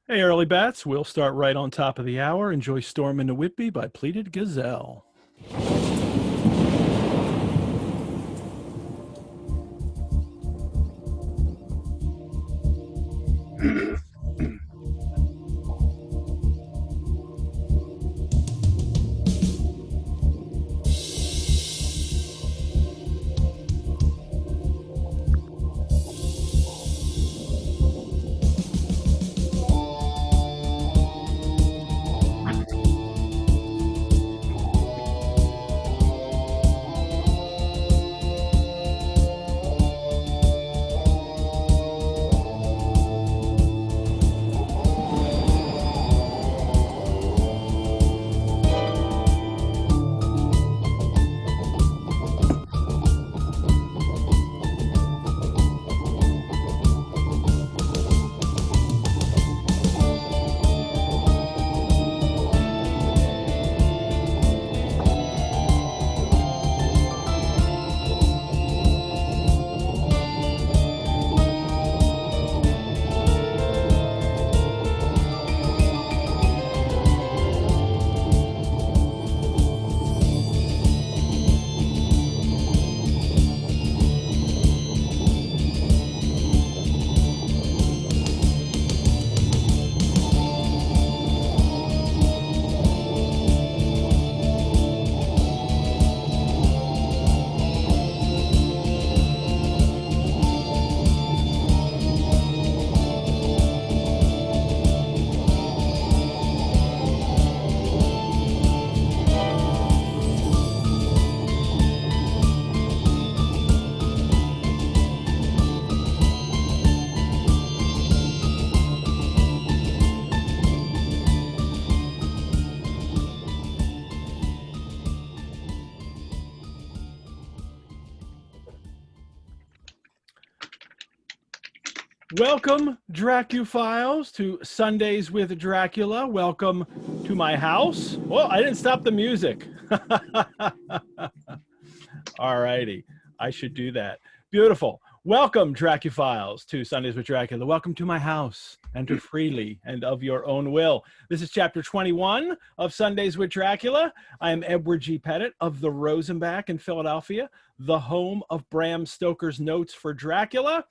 Hey, early bats. We'll start right on top of the hour. Enjoy Storm into Whitby by Pleated Gazelle. Welcome, Dracuphiles, to Sundays with Dracula. Welcome to my house. Well, I didn't stop the music. All righty. I should do that. Beautiful. Welcome, Dracuphiles, to Sundays with Dracula. Welcome to my house. Enter freely and of your own will. This is chapter 21 of Sundays with Dracula. I am Edward G. Pettit of the Rosenbach in Philadelphia, the home of Bram Stoker's Notes for Dracula.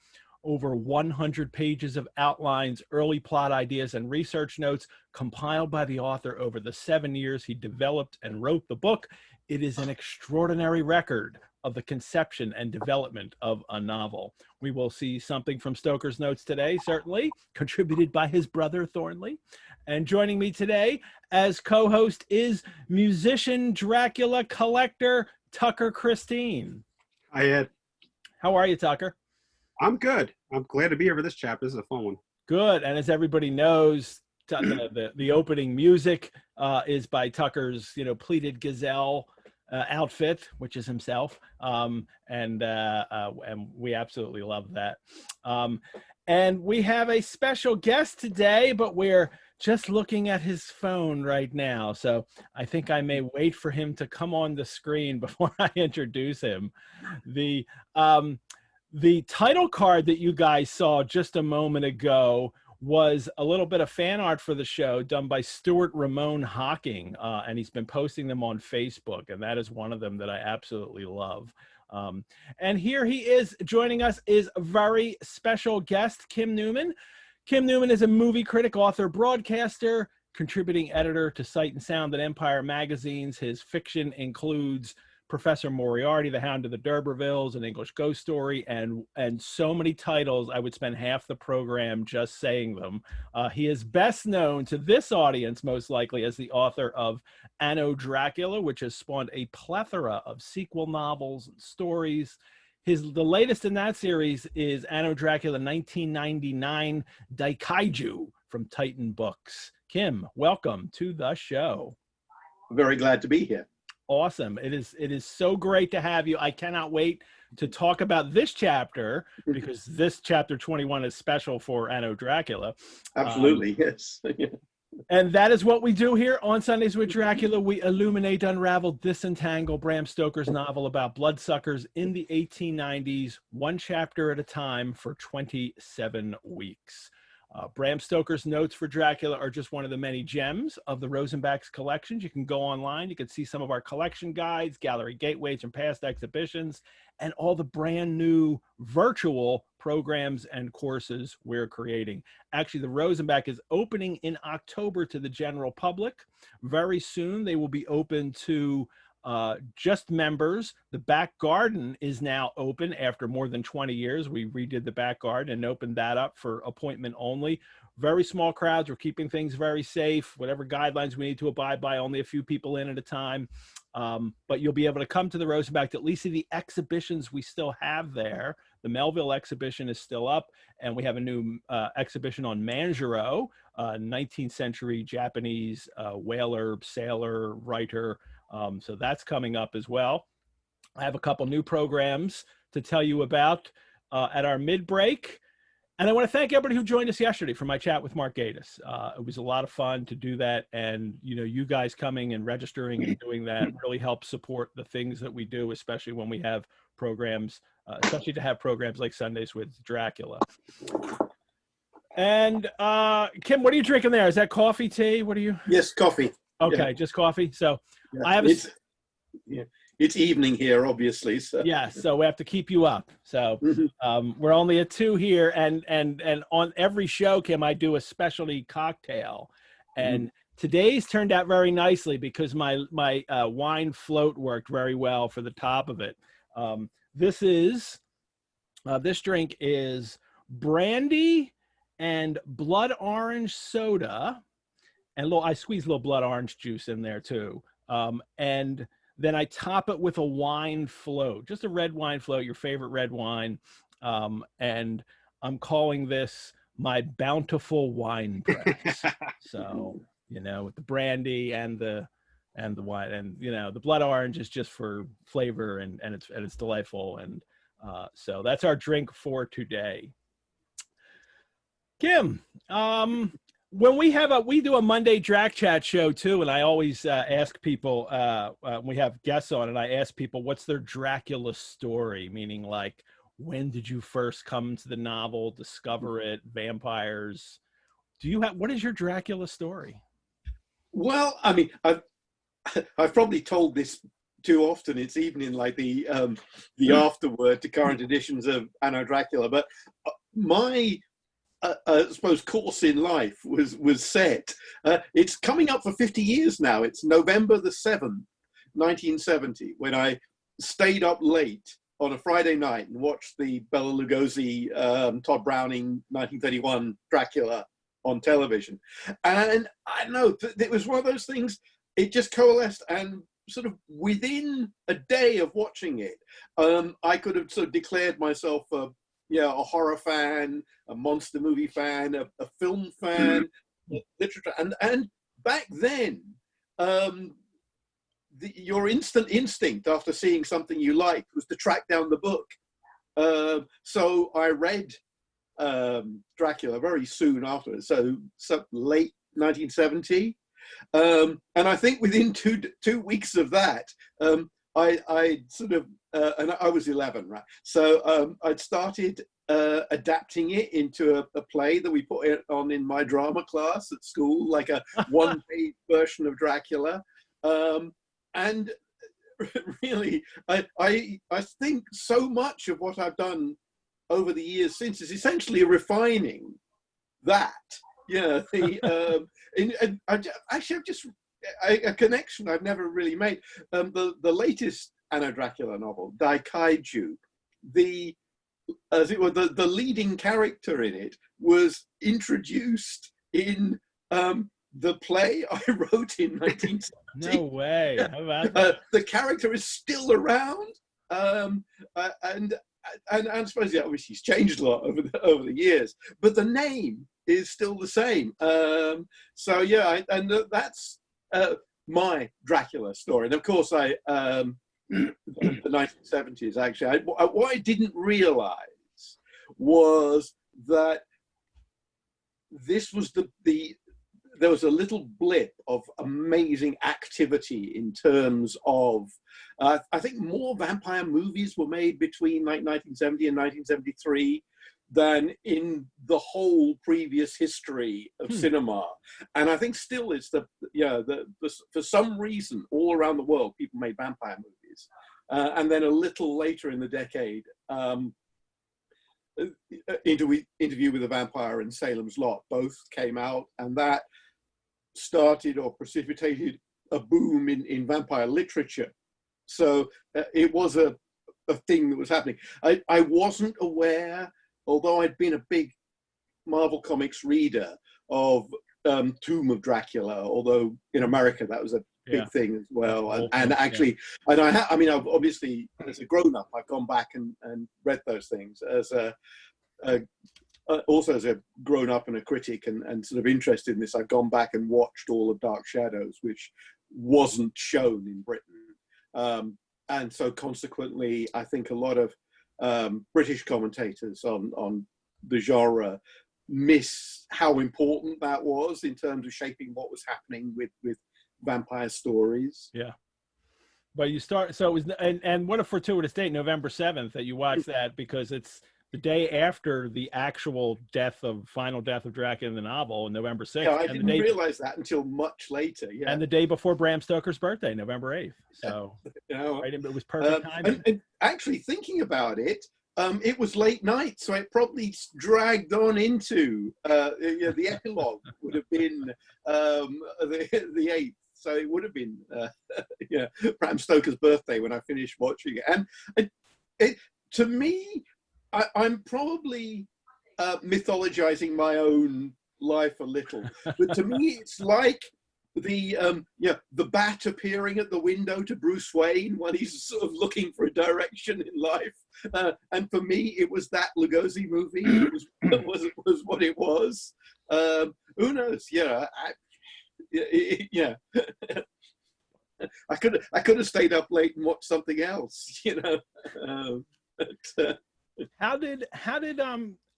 Over 100 pages of outlines, early plot ideas, and research notes compiled by the author over the 7 years he developed and wrote the book. It is an extraordinary record of the conception and development of a novel. We will see something from Stoker's notes today, certainly, contributed by his brother Thornley. And joining me today as co-host is musician, Dracula collector, Tucker Christine. Hi, Ed. How are you, Tucker? I'm good. I'm glad to be here for this chapter. This is a fun one. Good. And as everybody knows, the opening music is by Tucker's, Pleated Gazelle outfit, which is himself. And we absolutely love that. And we have a special guest today, but we're just looking at his phone right now. So I think I may wait for him to come on the screen before I introduce him. The title card that you guys saw just a moment ago was a little bit of fan art for the show done by Stuart Ramon Hocking, and he's been posting them on Facebook, and that is one of them that I absolutely love. And here he is joining us is a very special guest, Kim Newman. Kim Newman is a movie critic, author, broadcaster, contributing editor to Sight and Sound and Empire magazines. His fiction includes Professor Moriarty, The Hound of the D'Urbervilles, An English Ghost Story, and so many titles, I would spend half the program just saying them. He is best known to this audience, most likely, as the author of Anno Dracula, which has spawned a plethora of sequel novels and stories. The latest in that series is Anno Dracula 1999 Daikaiju from Titan Books. Kim, welcome to the show. Very glad to be here. Awesome. It is so great to have you. I cannot wait to talk about this chapter because this chapter 21 is special for Anno Dracula. Absolutely, yes. And that is what we do here on Sundays with Dracula. We illuminate, unravel, disentangle Bram Stoker's novel about bloodsuckers in the 1890s, one chapter at a time for 27 weeks. Bram Stoker's Notes for Dracula are just one of the many gems of the Rosenbach's collections. You can go online. You can see some of our collection guides, gallery gateways from past exhibitions, and all the brand new virtual programs and courses we're creating. Actually, the Rosenbach is opening in October to the general public. Very soon, they will be open to just members. The back garden is now open after more than 20 years. We redid the back garden and opened that up for appointment only. Very small crowds. We're keeping things very safe. Whatever guidelines we need to abide by, only a few people in at a time. But you'll be able to come to the Rosenbach to at least see the exhibitions we still have there. The Melville exhibition is still up, and we have a new exhibition on Manjaro, 19th century Japanese whaler, sailor, writer. So that's coming up as well. I have a couple new programs to tell you about at our mid-break. And I want to thank everybody who joined us yesterday for my chat with Mark Gatiss. It was a lot of fun to do that. And, you know, you guys coming and registering and doing that really helps support the things that we do, especially when we have programs, especially to have programs like Sundays with Dracula. And Kim, what are you drinking there? Is that coffee, tea? What are you? Yes, coffee. Okay, Yeah. just coffee. So Yeah. I have It's evening here, obviously. So. yeah, so we have to keep you up. So we're only at 2 here, and on every show, Kim, I do a specialty cocktail, and today's turned out very nicely because my wine float worked very well for the top of it. This drink is brandy and blood orange soda, and I squeeze a little blood orange juice in there too, and then I top it with a wine float, just a red wine float, your favorite red wine. And I'm calling this my bountiful wine press. So, you know, with the brandy and the wine, and, you know, the blood orange is just for flavor, and it's delightful. And so that's our drink for today. Kim, when we do a Monday Drac Chat show too, and I always ask people, we have guests on, and I ask people, what's their Dracula story? Meaning, like, when did you first come to the novel, discover it, vampires? What is your Dracula story? Well, I mean, I've probably told this too often. It's even in like the afterword to current editions of Anno Dracula, but my I suppose course in life was set. It's coming up for 50 years now. It's November the 7th, 1970, when I stayed up late on a Friday night and watched the Bela Lugosi, Todd Browning 1931 Dracula on television. And I know it was one of those things, it just coalesced, and sort of within a day of watching it, I could have sort of declared myself a horror fan, a monster movie fan, a film fan, literature, and back then, your instant instinct after seeing something you liked was to track down the book. So I read Dracula very soon afterwards, so late 1970, and I think within two weeks of that, I sort of, and I was 11, right? So I'd started adapting it into a play that we put it on in my drama class at school, like a one-page version of Dracula. And really, I think so much of what I've done over the years since is essentially refining that. Yeah, and actually, I've just a connection I've never really made. The latest Anno Dracula novel, Daikaiju, the leading character in it was introduced in the play I wrote in 1970. No way! How about that? The character is still around, and I suppose obviously he's changed a lot over the years, but the name is still the same. So yeah, that's my Dracula story. And of course, the 1970s, actually, what I didn't realize was that this was there was a little blip of amazing activity in terms of, I think more vampire movies were made between like 1970 and 1973 than in the whole previous history of cinema. And I think still it's for some reason all around the world people made vampire movies. And then a little later in the decade, Interview with a Vampire and Salem's Lot both came out, and that started or precipitated a boom in vampire literature. So it was a thing that was happening. I wasn't aware, although I'd been a big Marvel Comics reader, of Tomb of Dracula, although in America that was a big thing as well. And actually, and I've obviously, as a grown-up, I've gone back and read those things as also as a grown-up and a critic and sort of interested in this. I've gone back and watched all of Dark Shadows, which wasn't shown in Britain. And so consequently, I think a lot of British commentators on the genre miss how important that was in terms of shaping what was happening with vampire stories. Yeah. But you start, so it was, and what a fortuitous date, November 7th, that you watched that, because it's the day after the actual final death of Dracula in the novel, November 6th. Yeah, I didn't realize that until much later. Yeah. And the day before Bram Stoker's birthday, November 8th. So right, it was perfect timing. And actually thinking about it, it was late night, so it probably dragged on into the epilogue would have been the 8th. So it would have been Bram Stoker's birthday when I finished watching it. And to me, I'm probably mythologizing my own life a little, but to me, it's like the bat appearing at the window to Bruce Wayne when he's sort of looking for a direction in life. And for me, it was that Lugosi movie. It was what it was. Who knows? Yeah. I could have stayed up late and watched something else, How did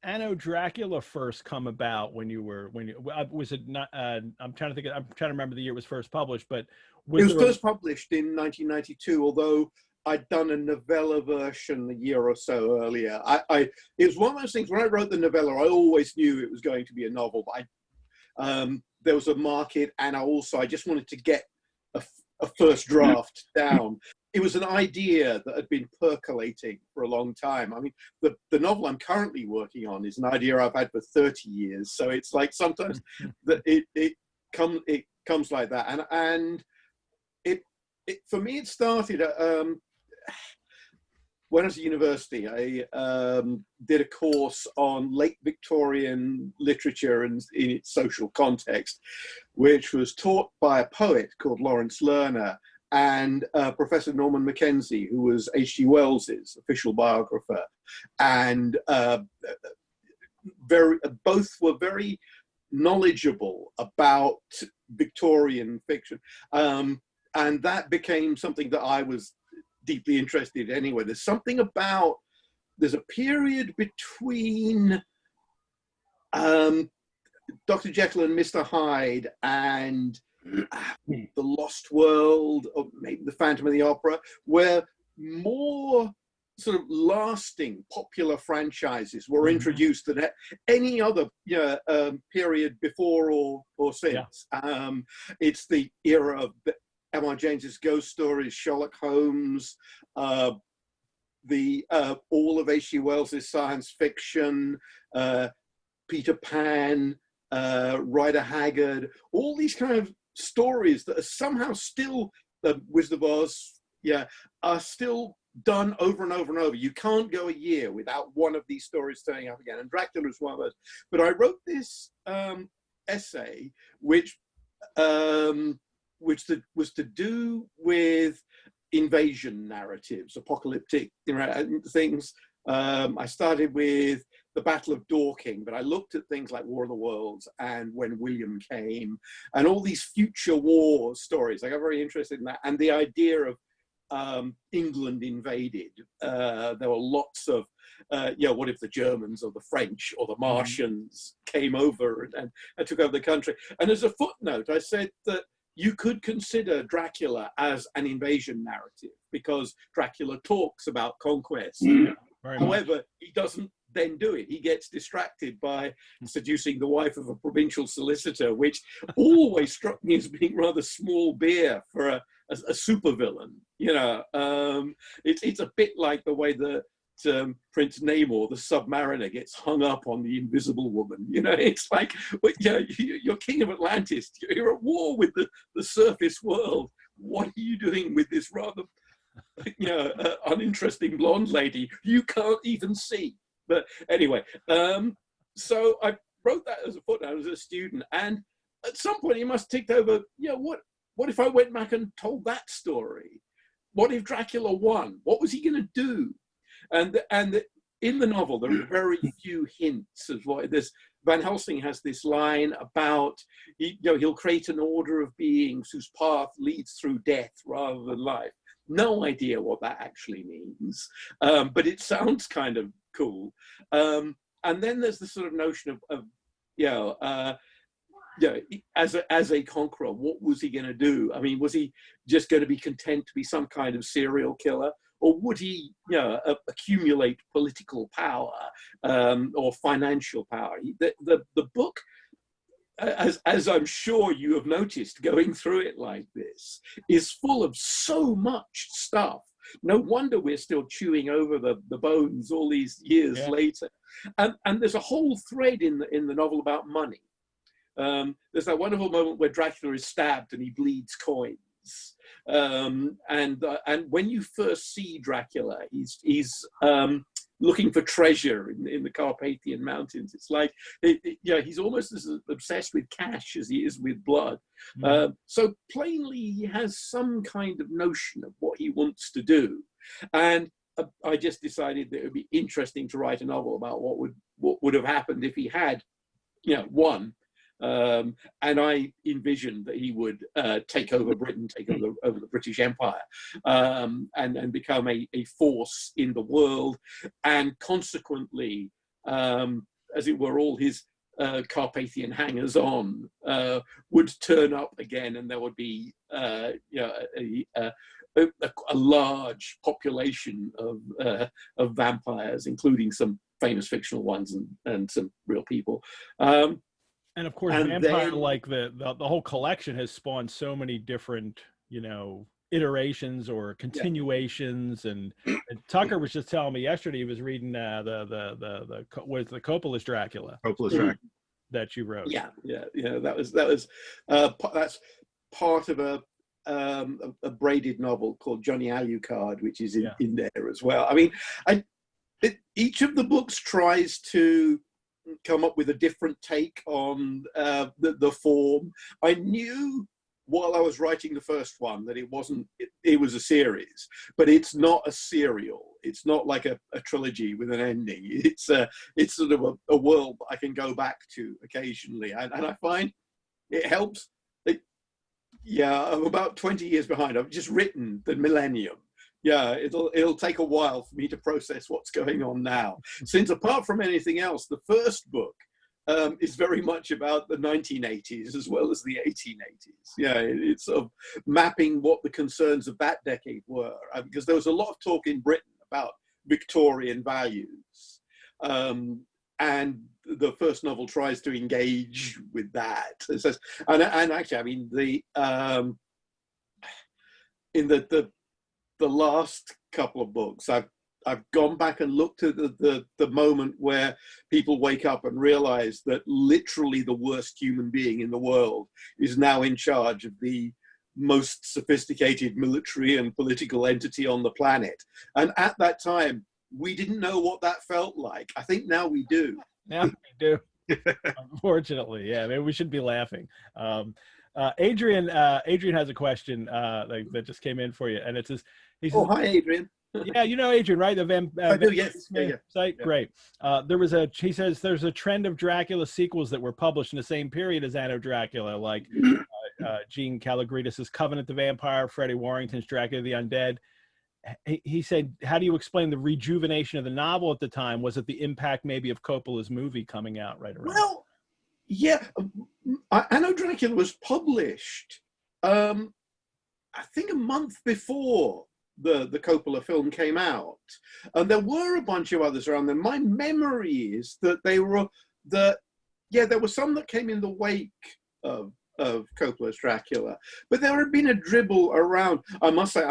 Anno Dracula first come about? Was it not? I'm trying to remember the year it was first published, but it was first published in 1992. Although I'd done a novella version a year or so earlier. It was one of those things. When I wrote the novella, I always knew it was going to be a novel, but there was a market, and I just wanted to get a first draft down. It was an idea that had been percolating for a long time. I mean, the novel I'm currently working on is an idea I've had for 30 years. So it's like sometimes that it comes like that. And it for me, it started when I was at university. I did a course on late Victorian literature and in its social context, which was taught by a poet called Lawrence Lerner and Professor Norman Mackenzie, who was H.G. Wells's official biographer. And both were very knowledgeable about Victorian fiction. And that became something that I was deeply interested in anyway. There's a period between Dr. Jekyll and Mr. Hyde and The Lost World, or maybe The Phantom of the Opera, where more sort of lasting popular franchises were introduced than any other period before or since. Yeah. It's the era of M.R. James's ghost stories, Sherlock Holmes, all of H.G. Wells's science fiction, Peter Pan, Rider Haggard, all these kind of stories that are somehow still, Wizard of Oz, are still done over and over and over. You can't go a year without one of these stories turning up again, and Dracula is one of those. But I wrote this essay, which was to do with invasion narratives, apocalyptic things. I started with the Battle of Dorking, but I looked at things like War of the Worlds and When William Came, and all these future war stories. I got very interested in that, and the idea of England invaded. There were lots of, what if the Germans or the French or the Martians came over and took over the country? And as a footnote, I said that you could consider Dracula as an invasion narrative because Dracula talks about conquest. However, he doesn't then do it. He gets distracted by seducing the wife of a provincial solicitor, which always struck me as being rather small beer for a supervillain. You know, it's a bit like the way that Prince Namor, the Submariner, gets hung up on the Invisible Woman. You know, it's like, well, you're king of Atlantis. You're at war with the surface world. What are you doing with this rather, uninteresting blonde lady you can't even see? But anyway, so I wrote that as a footnote as a student, and at some point he must have ticked over. What if I went back and told that story? What if Dracula won? What was he going to do? And in the novel, there are very few hints of what this. Van Helsing has this line about, he'll create an order of beings whose path leads through death rather than life. No idea what that actually means, but it sounds kind of cool. And then there's the sort of notion of as a conqueror, what was he going to do? I mean, was he just going to be content to be some kind of serial killer? Or would he, accumulate political power or financial power? The book, as I'm sure you have noticed going through it like this, is full of so much stuff. No wonder we're still chewing over the bones all these years later. And there's a whole thread in the novel about money. There's that wonderful moment where Dracula is stabbed and he bleeds coins. And when you first see Dracula, he's looking for treasure in the Carpathian Mountains. It's like, he's almost as obsessed with cash as he is with blood. So plainly, he has some kind of notion of what he wants to do. And I just decided that it would be interesting to write a novel about what would have happened if he had, won. And I envisioned that he would take over Britain, take over the British Empire, and become a force in the world, and consequently, as it were, all his Carpathian hangers-on would turn up again, and there would be a large population of vampires, including some famous fictional ones and some real people. And of course, Vampire, like the whole collection, has spawned so many different, iterations or continuations. And Tucker was just telling me yesterday he was reading the Coppola's Dracula. Coppola's Dracula that you wrote. Yeah. That's part of a braided novel called Johnny Alucard, which is in there as well. I mean, each of the books tries to come up with a different take on the form. I knew while I was writing the first one that it was a series, but it's not a serial. It's not like a trilogy with an ending. It's sort of a world I can go back to occasionally, and I find it helps. I'm about 20 years behind. I've just written the Millennium. It'll take a while for me to process what's going on now. Since apart from anything else, the first book is very much about the 1980s as well as the 1880s. It's sort of mapping what the concerns of that decade were, because there was a lot of talk in Britain about Victorian values. And the first novel tries to engage with that. It says, and actually, I mean, in the last couple of books, I've gone back and looked at the moment where people wake up and realize that literally the worst human being in the world is now in charge of the most sophisticated military and political entity on the planet. And at that time, we didn't know what that felt like. I think now we do. Now we do. Unfortunately, maybe we should be laughing. Adrian has a question that just came in for you, and it says, he says, hi, Adrian. Adrian, right? The I do, yes. Site? Yeah. Great. He says there's a trend of Dracula sequels that were published in the same period as Anno Dracula, like Gene Calogridis' Covenant the Vampire, Freddie Warrington's Dracula the Undead. He said, how do you explain the rejuvenation of the novel at the time? Was it the impact maybe of Coppola's movie coming out right around? Well, Anno Dracula was published, I think a month before the Coppola film came out, and there were a bunch of others around them. My memory is that there were some that came in the wake of Coppola's Dracula, but there had been a dribble around. I must say,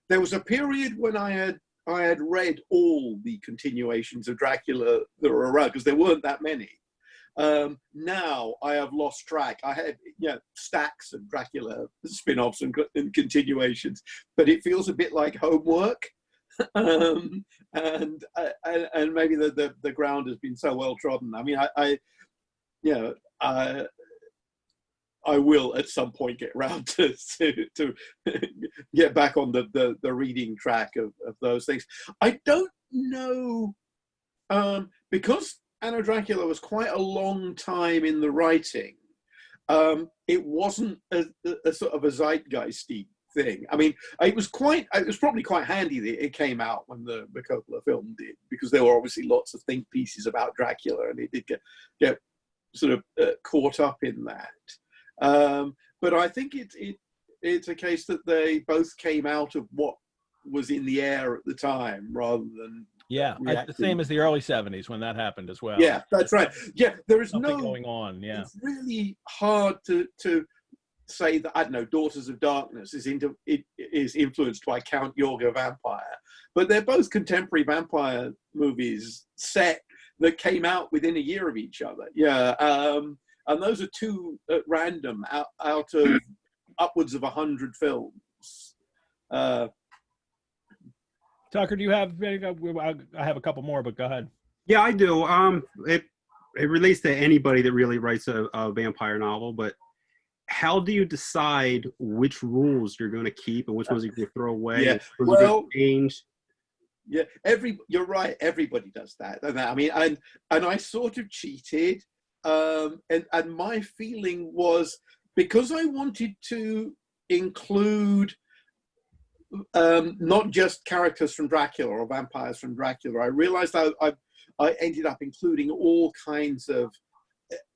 there was a period when I had read all the continuations of Dracula that were around, because there weren't that many. Now I have lost track. I had stacks of Dracula spin-offs and continuations, but it feels a bit like homework. And maybe the ground has been so well trodden. I mean, I will at some point get around to get back on the reading track of those things. I don't know, because Anna Dracula was quite a long time in the writing. It wasn't a sort of a zeitgeisty thing. I mean, it was probably quite handy that it came out when the Coppola film did, because there were obviously lots of think pieces about Dracula, and it did get sort of caught up in that. But I think it's a case that they both came out of what was in the air at the time, rather than the same as the early 70s when that happened as well. Yeah, that's right. Yeah, there is something going on. Yeah, it's really hard to say that, I don't know, Daughters of Darkness is influenced by Count Yorga Vampire, but they're both contemporary vampire movies set that came out within a year of each other. Yeah, and those are two at random out of upwards of 100 films. Tucker, do you have? I have a couple more, but go ahead. Yeah, I do. It relates to anybody that really writes a vampire novel, but how do you decide which rules you're going to keep and which ones you're going to throw away? Yeah, well, change. Yeah, you're right. Everybody does that. And I mean, and I sort of cheated. And my feeling was, because I wanted to include not just characters from Dracula or vampires from Dracula, I realized I ended up including all kinds of,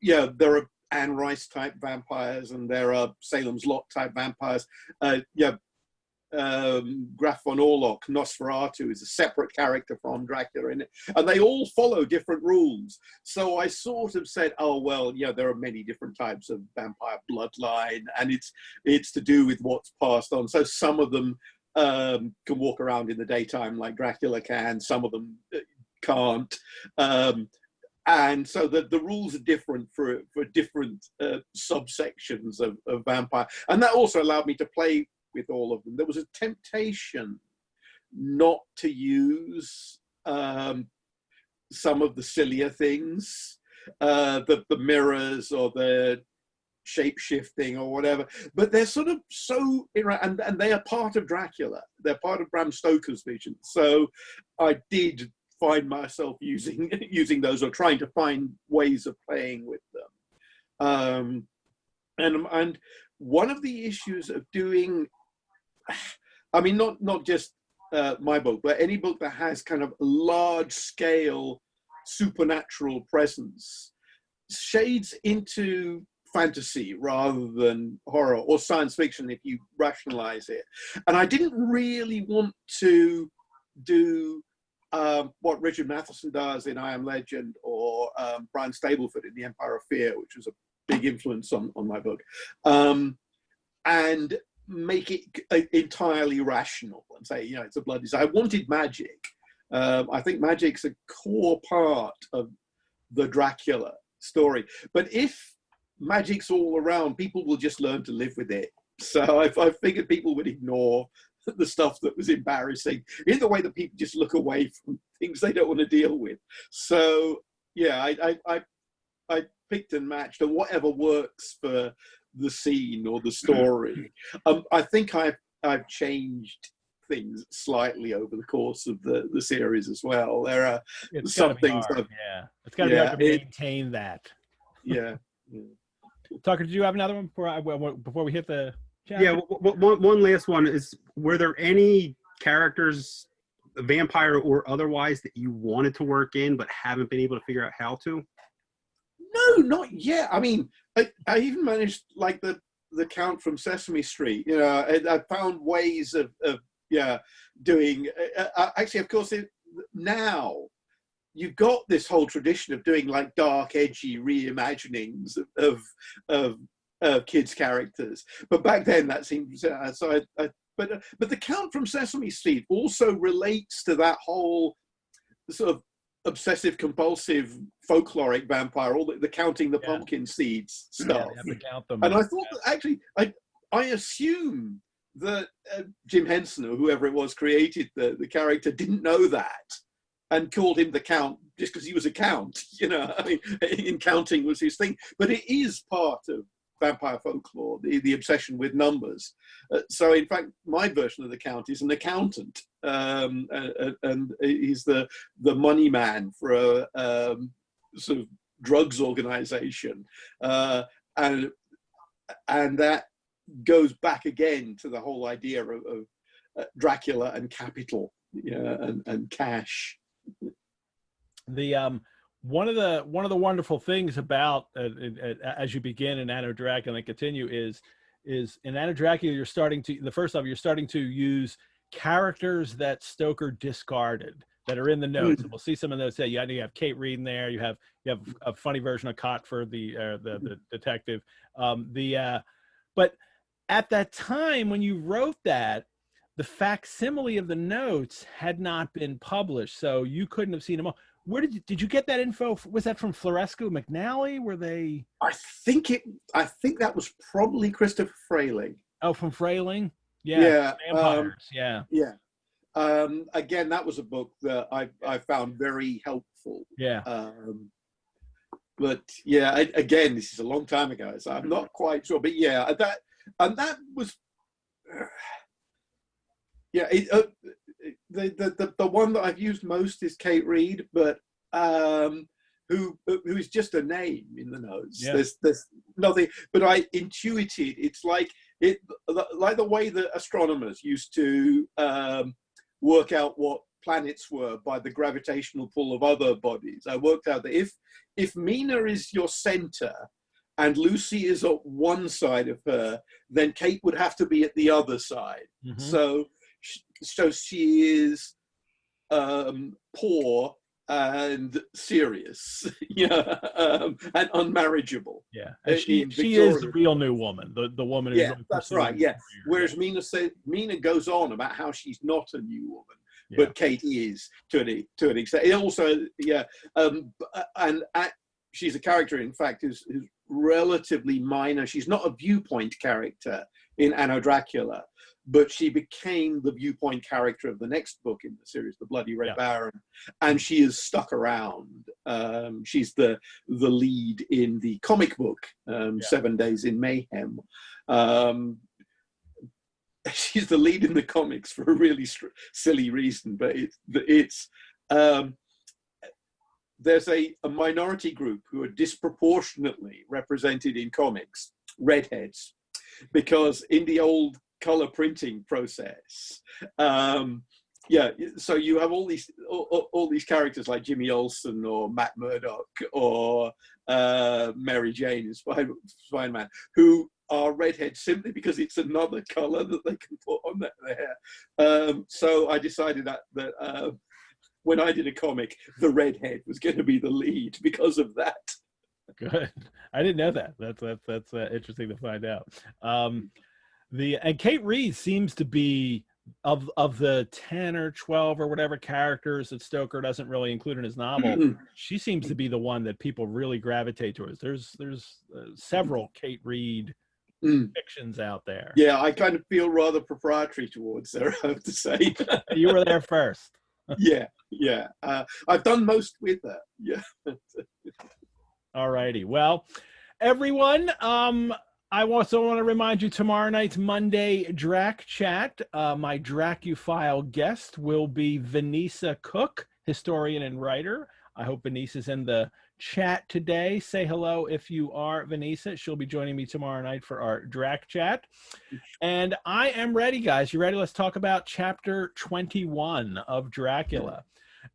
there are Anne Rice type vampires, and there are Salem's Lot type vampires. Graf von Orlok, Nosferatu, is a separate character from Dracula in it, and they all follow different rules. So I sort of said, oh well, there are many different types of vampire bloodline, and it's to do with what's passed on. So some of them can walk around in the daytime like Dracula can, some of them can't. And so the rules are different for different subsections of vampire, and that also allowed me to play with all of them. There was a temptation not to use some of the sillier things, the mirrors or the shape-shifting or whatever, but they're sort of so, and they are part of Dracula. They're part of Bram Stoker's vision. So I did find myself using those, or trying to find ways of playing with them. And one of the issues of doing, I mean, not just my book, but any book that has kind of large scale supernatural presence shades into fantasy rather than horror, or science fiction if you rationalize it. And I didn't really want to do what Richard Matheson does in I Am Legend, or Brian Stableford in The Empire of Fear, which was a big influence on my book, and make it entirely rational and say, it's a blood disease. I wanted magic. I think magic's a core part of the Dracula story. But if magic's all around, people will just learn to live with it. So I figured people would ignore the stuff that was embarrassing, in the way that people just look away from things they don't want to deal with. So yeah, I picked and matched, and whatever works for the scene or the story. I think I've changed things slightly over the course of the series as well. There are some things hard. It's got to be hard to maintain that. Yeah. Tucker, did you have another one before we hit the chapter? Yeah, one last one is, were there any characters, vampire or otherwise, that you wanted to work in but haven't been able to figure out how to? No, not yet. I mean, I even managed, like, the the Count from Sesame Street. You know, I found ways of doing. Actually, of course, now you've got this whole tradition of doing like dark, edgy reimaginings of kids' characters. But back then, that seems but the Count from Sesame Street also relates to that whole sort of obsessive compulsive folkloric vampire, all the counting the pumpkin seeds stuff. You have to count them. And I thought that actually, I assume that Jim Henson or whoever it was created the character didn't know that and called him the Count just because he was a count. You know, I mean, in counting was his thing. But it is part of vampire folklore, the obsession with numbers. So in fact, my version of the Count is an accountant, and he's the money man for a sort of drugs organization, and that goes back again to the whole idea of Dracula and capital, and cash. The one of the wonderful things about as you begin in Anno Dracula and continue is in Anno Dracula you're starting to use characters that Stoker discarded that are in the notes. We'll see some of those. You have Kate Reed in there. You have a funny version of Cotford, the detective. But at that time when you wrote that, the facsimile of the notes had not been published, so you couldn't have seen them all. Where did you get that info? Was that from Florescu McNally? Were they? I think that was probably Christopher Frayling. Oh, from Frayling. Yeah. Vampires. Yeah. Again, that was a book that I found very helpful. Yeah. But yeah, again, this is a long time ago, so I'm not quite sure. But yeah, that was. Yeah, the one that I've used most is Kate Reed, but who is just a name in the notes. Yeah. There's nothing, but I intuited it's like the way that astronomers used to work out what planets were by the gravitational pull of other bodies. I worked out that if Mina is your center and Lucy is at one side of her, then Kate would have to be at the other side. Mm-hmm. So she is poor and serious, and unmarriageable. Yeah, and she is the real new woman, the woman. Yeah, that's right. Yeah, whereas Mina goes on about how she's not a new woman, but Kate is to an extent. It also, and she's a character, in fact, who's relatively minor. She's not a viewpoint character in Anno Dracula, but she became the viewpoint character of the next book in the series, The Bloody Red Baron, and she is stuck around. She's the lead in the comic book, 7 Days in Mayhem. She's the lead in the comics for a really silly reason, but there's a minority group who are disproportionately represented in comics, redheads, because in the old color printing process, so you have all these characters like Jimmy Olsen or Matt Murdock or Mary Jane in Spider-Man, who are redheads simply because it's another color that they can put on their hair. So I decided that when I did a comic, the redhead was going to be the lead because of that. Good. I didn't know that. That's interesting to find out. And Kate Reed seems to be of the 10 or 12 or whatever characters that Stoker doesn't really include in his novel. She seems to be the one that people really gravitate towards. There's several Kate Reed fictions out there. Yeah, I kind of feel rather proprietary towards her, I have to say. You were there first. Yeah. I've done most with her. Yeah. All righty. Well, everyone, I also want to remind you tomorrow night's Monday Drac Chat. My Dracuphile guest will be Vanessa Cook, historian and writer. I hope Vanessa's in the chat today. Say hello if you are Vanessa. She'll be joining me tomorrow night for our Drac Chat. And I am ready, guys. You ready? Let's talk about chapter 21 of Dracula.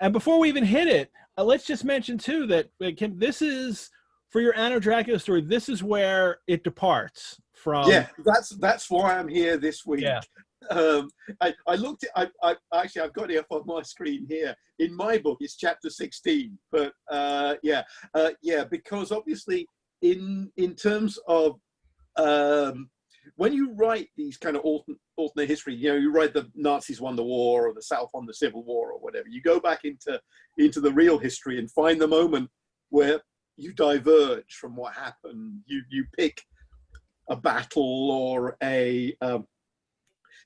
And before we even hit it, let's just mention too that this is for your Anno Dracula story, this is where it departs from. Yeah, that's why I'm here this week. Yeah. I looked at, actually, I've got it up on my screen here. In my book, it's chapter 16, but yeah, because obviously in terms of when you write these kind of alternate history, you know, you write the Nazis won the war or the South won the Civil War or whatever, you go back into the real history and find the moment where you diverge from what happened. You pick a battle or a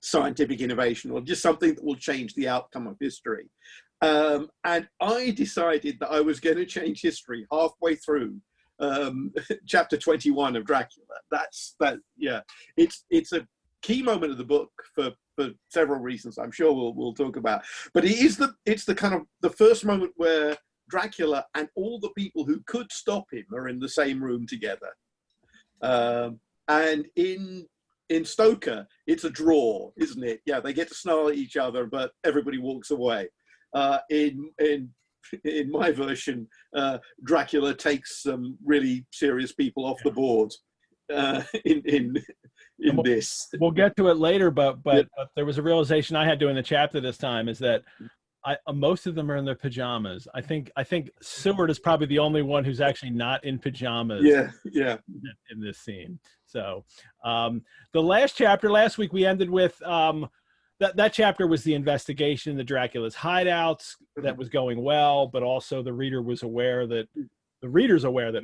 scientific innovation or just something that will change the outcome of history. And I decided that I was going to change history halfway through chapter 21 of Dracula. Yeah, it's a key moment of the book for several reasons I'm sure we'll talk about. But it's the kind of the first moment where Dracula and all the people who could stop him are in the same room together. And in Stoker, it's a draw, isn't it? Yeah, they get to snarl at each other, but everybody walks away. In my version, Dracula takes some really serious people off the board. In this, we'll get to it later, but there was a realization I had doing the chapter this time is that most of them are in their pajamas. I think Seward is probably the only one who's actually not in pajamas. Yeah. In this scene. So the last chapter last week we ended with that chapter was the investigation, the Dracula's hideouts that was going well, but also the reader's aware that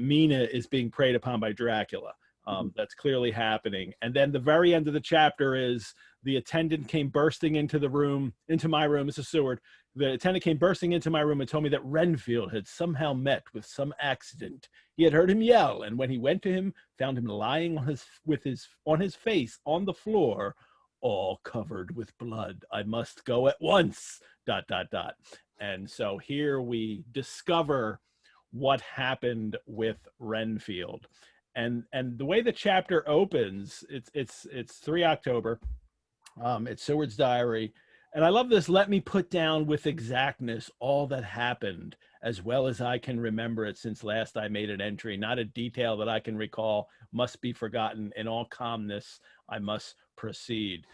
Mina is being preyed upon by Dracula. That's clearly happening. And then the very end of the chapter is the attendant came bursting into my room, Mrs. Seward. The attendant came bursting into my room and told me that Renfield had somehow met with some accident. He had heard him yell, and when he went to him, found him lying on his face on the floor, all covered with blood. I must go at once, ... And so here we discover what happened with Renfield. And the way the chapter opens, it's 3 October. It's Seward's diary. And I love this. Let me put down with exactness all that happened as well as I can remember it since last I made an entry. Not a detail that I can recall must be forgotten. In all calmness, I must proceed.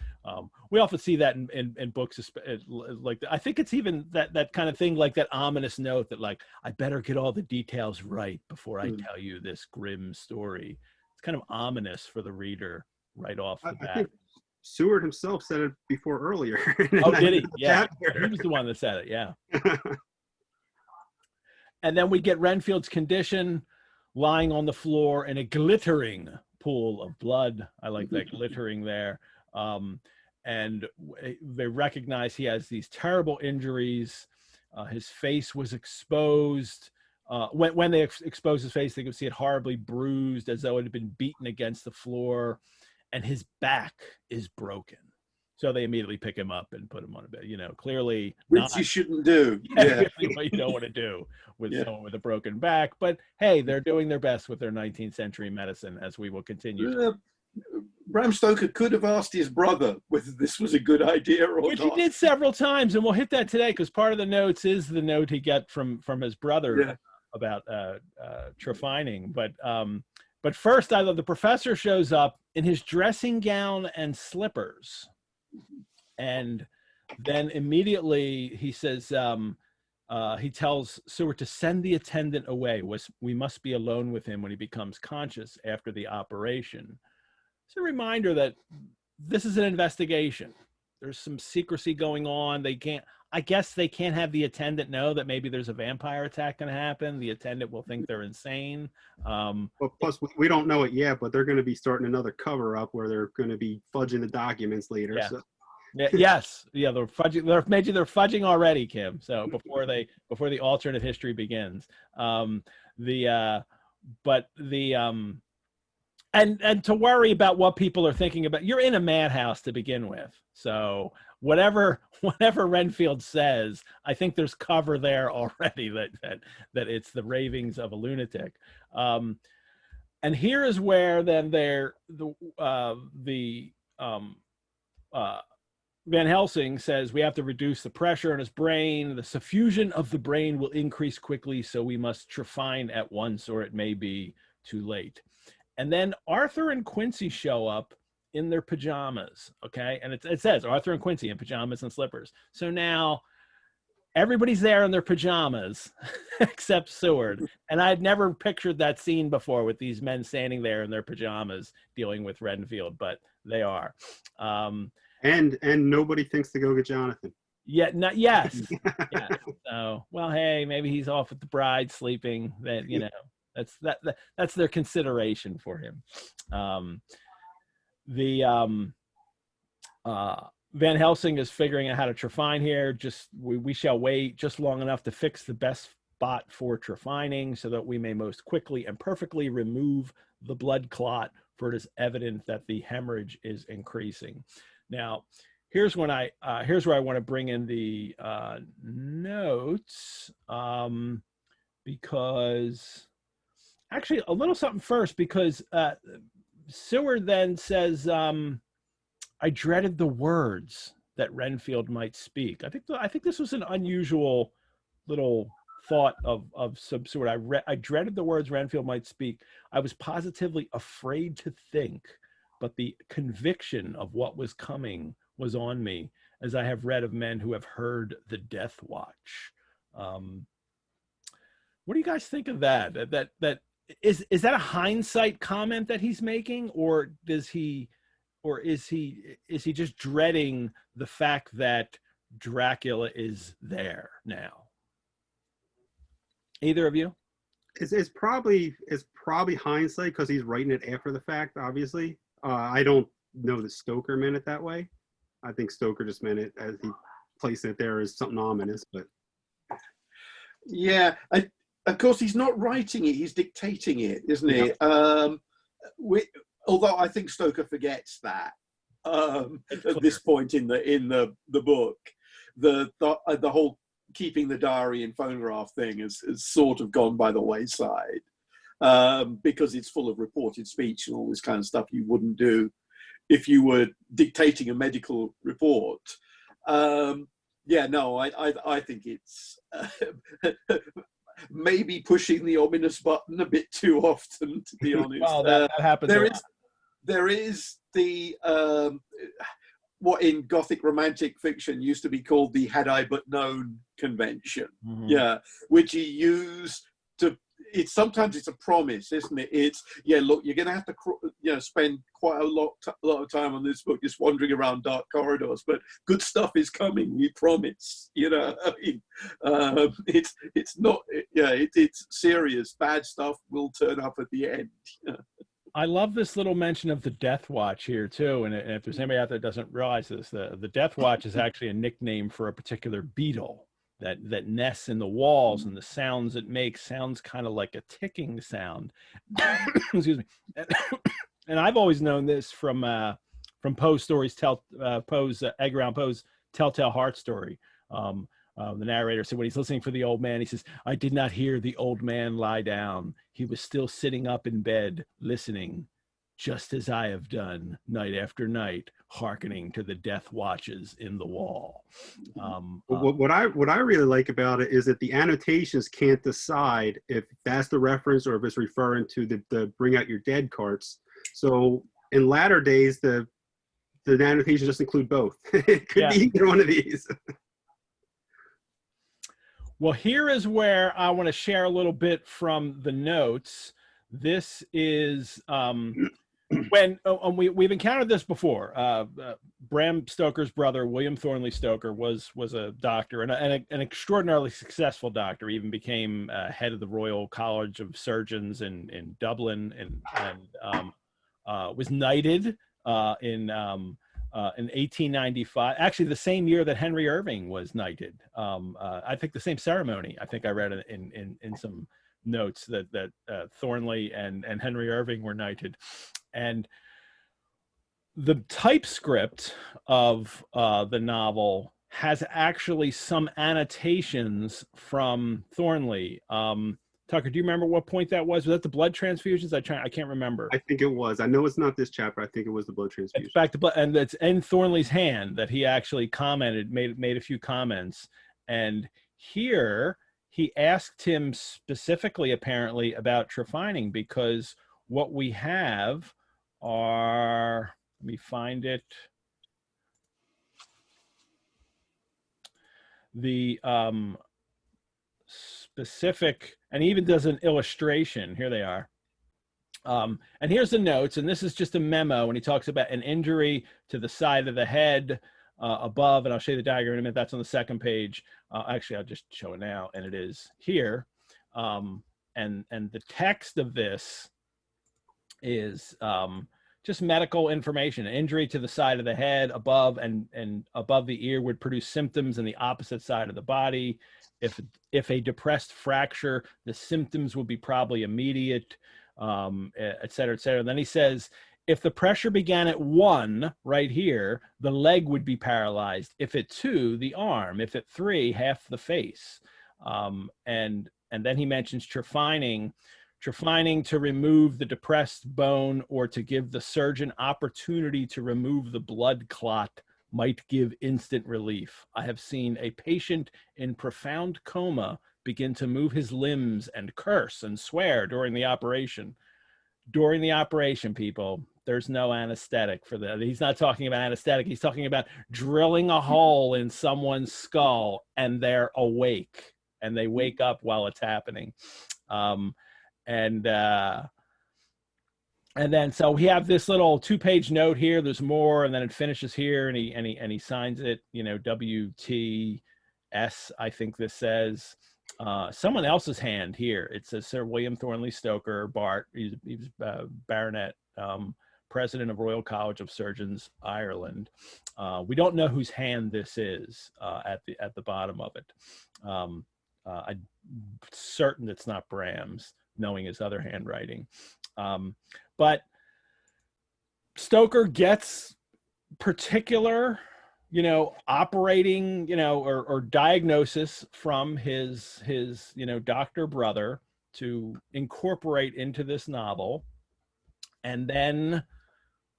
We often see that in books, like I think it's even that kind of thing, like that ominous note that like, I better get all the details right before I tell you this grim story. It's kind of ominous for the reader right off the bat. I think Seward himself said it before earlier. Oh, did he? Yeah, he was the one that said it. Yeah. And then we get Renfield's condition, lying on the floor in a glittering pool of blood. I like that glittering there. And they recognize he has these terrible injuries. His face was exposed. When they exposed his face, they could see it horribly bruised as though it had been beaten against the floor. And his back is broken. So they immediately pick him up and put him on a bed. You know, clearly which you shouldn't do. Yeah. What you don't want to do with someone with a broken back. But hey, they're doing their best with their 19th century medicine, as we will continue. Bram Stoker could have asked his brother whether this was a good idea or Which not. he did several times, and we'll hit that today because part of the notes is the note he got from his brother about trephining. But first, I love the professor shows up in his dressing gown and slippers. And then immediately he says, he tells Seward to send the attendant away. We must be alone with him when he becomes conscious after the operation. It's a reminder that this is an investigation. There's some secrecy going on. I guess they can't have the attendant know that maybe there's a vampire attack going to happen. The attendant will think they're insane. Well, plus, we don't know it yet, but they're going to be starting another cover-up where they're going to be fudging the documents later. Yeah. So. Yes. Yeah, they're fudging already, Kim. So before the alternate history begins. And to worry about what people are thinking about, you're in a madhouse to begin with. So whatever Renfield says, I think there's cover there already that it's the ravings of a lunatic. And here is where then Van Helsing says we have to reduce the pressure in his brain. The suffusion of the brain will increase quickly, so we must trephine at once, or it may be too late. And then Arthur and Quincy show up in their pajamas, okay? And it says Arthur and Quincy in pajamas and slippers. So now everybody's there in their pajamas except Seward. And I'd never pictured that scene before with these men standing there in their pajamas dealing with Renfield, but they are. And nobody thinks to go get Jonathan. Yeah, not yes. Yeah. So, well, hey, maybe he's off with the bride sleeping. That, you know, that's their consideration for him. Van Helsing is figuring out how to trephine here. Just we shall wait just long enough to fix the best spot for trephining, so that we may most quickly and perfectly remove the blood clot, for it is evident that the hemorrhage is increasing. Now, here's where I want to bring in the notes, because actually a little something first, because Seward then says, I dreaded the words that Renfield might speak. I think this was an unusual little thought of some sort. I dreaded the words Renfield might speak. I was positively afraid to think, but the conviction of what was coming was on me, as I have read of men who have heard the death watch. What do you guys think of that? Is that a hindsight comment that he's making, or is he just dreading the fact that Dracula is there now? Either of you? It's probably hindsight, because he's writing it after the fact, obviously. I don't know that Stoker meant it that way. I think Stoker just meant it as he placed it there as something ominous. But yeah, of course he's not writing it; he's dictating it, isn't he? Although I think Stoker forgets that at this point in the book, the whole keeping the diary and phonograph thing has sort of gone by the wayside, because it's full of reported speech and all this kind of stuff you wouldn't do if you were dictating a medical report. Yeah, no, I think it's maybe pushing the ominous button a bit too often, to be honest. Well, that happens. There is the what in Gothic romantic fiction used to be called the "had I but known" convention. Mm-hmm. Yeah, which he used to. Sometimes it's a promise, isn't it? It's, yeah, look, you're going to have to, spend quite a lot of time on this book just wandering around dark corridors, but good stuff is coming. We promise. I mean, it's not. It's serious. Bad stuff will turn up at the end. I love this little mention of the Death Watch here too, and if there's anybody out there that doesn't realize this, the Death Watch is actually a nickname for a particular beetle that nests in the walls, and the sounds it makes sounds kind of like a ticking sound. Excuse me. And I've always known this from Poe's stories, Edgar Allan Poe's Telltale Heart Story. The narrator said when he's listening for the old man, he says, "I did not hear the old man lie down. He was still sitting up in bed, listening, just as I have done night after night, hearkening to the death watches in the wall." What I really like about it is that the annotations can't decide if that's the reference or if it's referring to the bring out your dead carts. So in latter days, the annotations just include both. It could be either one of these. Well, here is where I want to share a little bit from the notes. This is when we've encountered this before. Bram Stoker's brother, William Thornley Stoker, was a doctor and an extraordinarily successful doctor. He even became head of the Royal College of Surgeons in Dublin, and was knighted in 1895, actually the same year that Henry Irving was knighted. I think the same ceremony. I think I read in some notes that Thornley and Henry Irving were knighted. And the typescript of the novel has actually some annotations from Thornley. Tucker, do you remember what point that was? Was that the blood transfusions? I can't remember. I think it was. I know it's not this chapter. I think it was the blood transfusion. It's back to blood, and it's in Thornley's hand that he actually commented, made a few comments, and here he asked him specifically, apparently, about trephining, because what we have are, let me find it, the specific, and he even does an illustration. Here they are. And here's the notes, and this is just a memo, and he talks about an injury to the side of the head above, and I'll show you the diagram in a minute. That's on the second page. Actually, I'll just show it now, and it is here. And the text of this is just medical information. An injury to the side of the head above and above the ear would produce symptoms in the opposite side of the body. If a depressed fracture, the symptoms would be probably immediate, et cetera, et cetera. Then he says, if the pressure began at 1 right here, the leg would be paralyzed. If at 2, the arm. If at 3, half the face. And then he mentions trephining to remove the depressed bone or to give the surgeon opportunity to remove the blood clot might give instant relief. I have seen a patient in profound coma begin to move his limbs and curse and swear during the operation. During the operation, people, there's no anesthetic for that. He's not talking about anesthetic. He's talking about drilling a hole in someone's skull and they're awake and they wake up while it's happening. And then so we have this little 2-page note here. There's more, and then it finishes here, and he signs it. You know, WTS. I think this says someone else's hand here. It says Sir William Thornley Stoker, Bart. He was baronet, president of Royal College of Surgeons, Ireland. We don't know whose hand this is at the bottom of it. I'm certain it's not Bram's, knowing his other handwriting. But Stoker gets particular, operating, or diagnosis from his doctor brother to incorporate into this novel. And then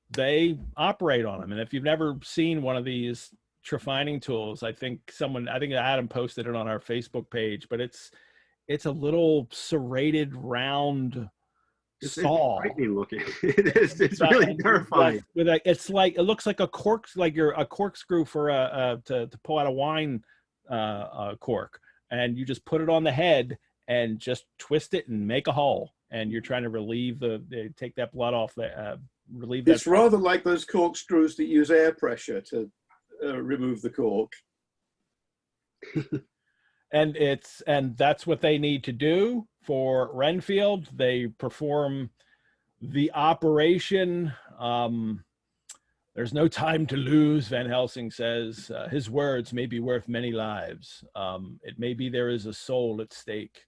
they operate on him. And if you've never seen one of these trephining tools, I think Adam posted it on our Facebook page, but it's a little serrated round saw. It's frightening looking. It's really terrifying. It looks like a corkscrew for to pull out a wine cork, and you just put it on the head and just twist it and make a hole, and you're trying to take that blood off relieve that. It's rather like those corkscrews that use air pressure to remove the cork. And that's what they need to do for Renfield. They perform the operation. There's no time to lose, Van Helsing says. His words may be worth many lives. It may be there is a soul at stake.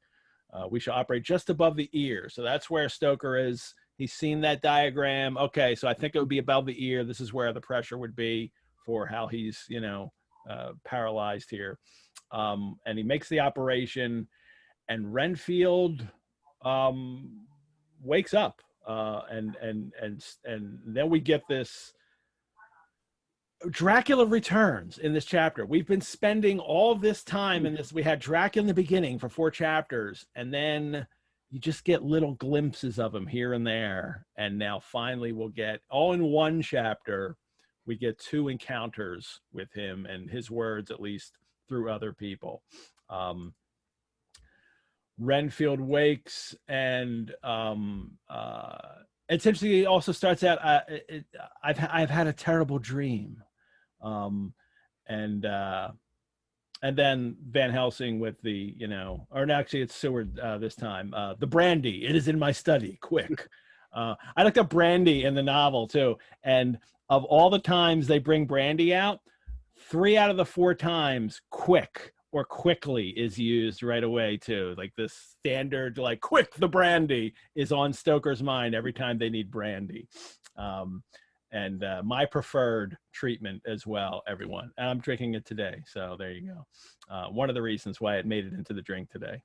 We shall operate just above the ear. So that's where Stoker is. He's seen that diagram. Okay, so I think it would be above the ear. This is where the pressure would be for how he's, paralyzed here. And he makes the operation, and Renfield wakes up, and then we get this. Dracula returns in this chapter. We've been spending all this time in this. We had Dracula in the beginning for 4 chapters, and then you just get little glimpses of him here and there. And now finally we'll get, all in one chapter, we get 2 encounters with him and his words, at least through other people. Renfield wakes, and it's interesting. He also starts out, I've had a terrible dream. And then Van Helsing with the, or actually it's Seward this time, the brandy, it is in my study, quick. I looked up brandy in the novel too. And of all the times they bring brandy out, 3 out of the 4 times quick or quickly is used right away too. Like this standard, like quick, the brandy is on Stoker's mind every time they need brandy. And my preferred treatment as well, everyone. And I'm drinking it today. So there you go. One of the reasons why it made it into the drink today.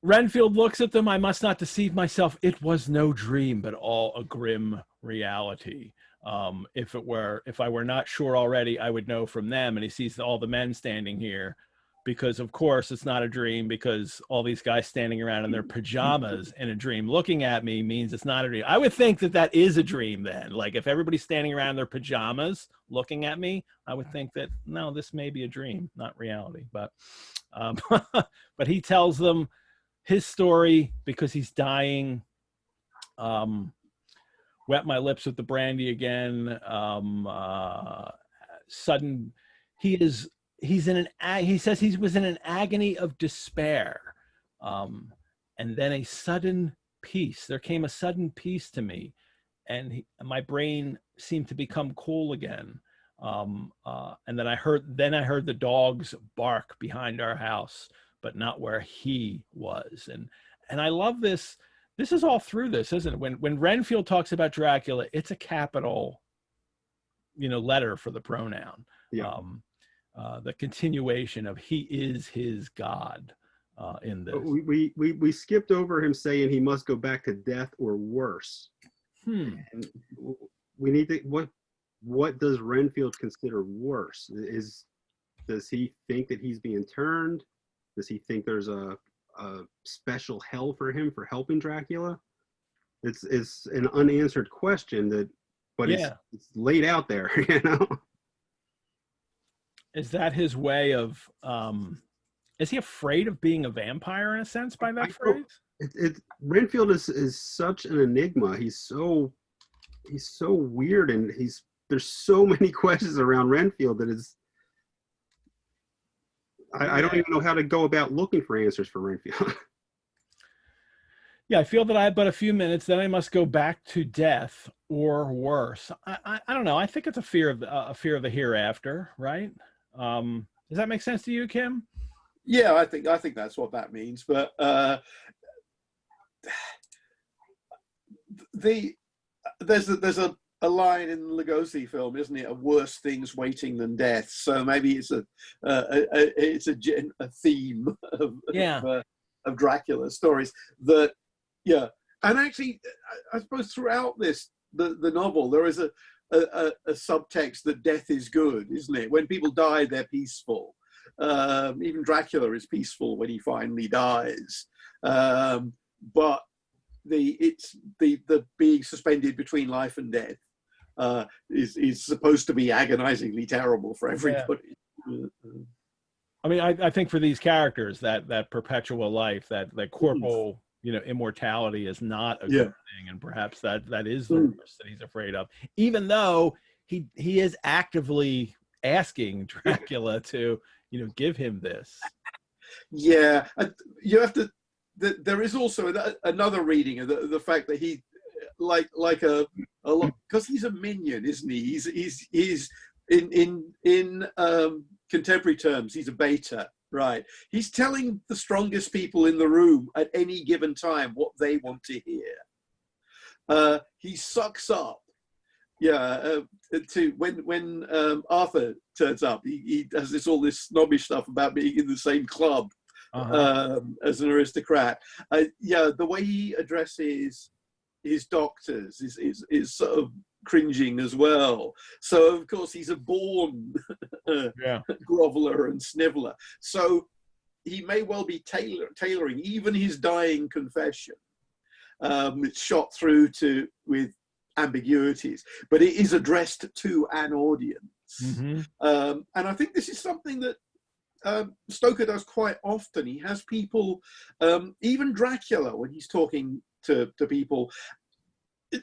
Renfield looks at them. I must not deceive myself. It was no dream, but all a grim reality. If I were not sure already, I would know from them. And he sees all the men standing here, because of course it's not a dream, because all these guys standing around in their pajamas in a dream looking at me means it's not a dream. I would think that that is a dream then. Like if everybody's standing around in their pajamas looking at me, I would think that, no, this may be a dream, not reality. But but he tells them his story because he's dying. Wet my lips with the brandy again. Sudden, he says he was in an agony of despair. And then a sudden peace. There came a sudden peace to me, and my brain seemed to become cool again. And then I heard the dogs bark behind our house, but not where he was. And I love this. This is all through this, isn't it? When Renfield talks about Dracula, it's a capital, letter for the pronoun. Yeah. The continuation of he is his God in this. We skipped over him saying he must go back to death or worse. And we need to, what does Renfield consider worse? Does he think that he's being turned? Does he think there's a special hell for him for helping Dracula? It's an unanswered question but it's laid out there, Is that his way of is he afraid of being a vampire in a sense by that phrase? Renfield is such an enigma. He's so weird, and there's so many questions around Renfield that is I don't even know how to go about looking for answers for Renfield. Yeah, I feel that I have but a few minutes, then I must go back to death or worse. I don't know. I think it's a fear of the hereafter, right? Does that make sense to you, Kim? Yeah, I think that's what that means. But there's a line in the Lugosi film, isn't it? Of worse things waiting than death. So maybe it's a theme of Dracula stories that, and actually, I suppose throughout the novel there is a subtext that death is good, isn't it? When people die, they're peaceful. Even Dracula is peaceful when he finally dies. But the being suspended between life and death is supposed to be agonizingly terrible for everybody. Yeah. I mean, I think for these characters, that perpetual life, that corporal, immortality is not a good thing, and perhaps that is the worst that he's afraid of. Even though he is actively asking Dracula to, give him this. Yeah, you have to. There is also another reading of the fact that he, like a lot, because he's a minion, isn't he? He's in contemporary terms, he's a beta, right? He's telling the strongest people in the room at any given time what they want to hear. He sucks up. To when Arthur turns up, he does all this snobbish stuff about being in the same club as an aristocrat. The way he addresses his doctors is sort of cringing as well. So of course he's a born groveler and sniveler. So he may well be tailoring even his dying confession. It's shot through with ambiguities, but it is addressed to an audience. And I think this is something that Stoker does quite often. He has people, even Dracula, when he's talking to people, it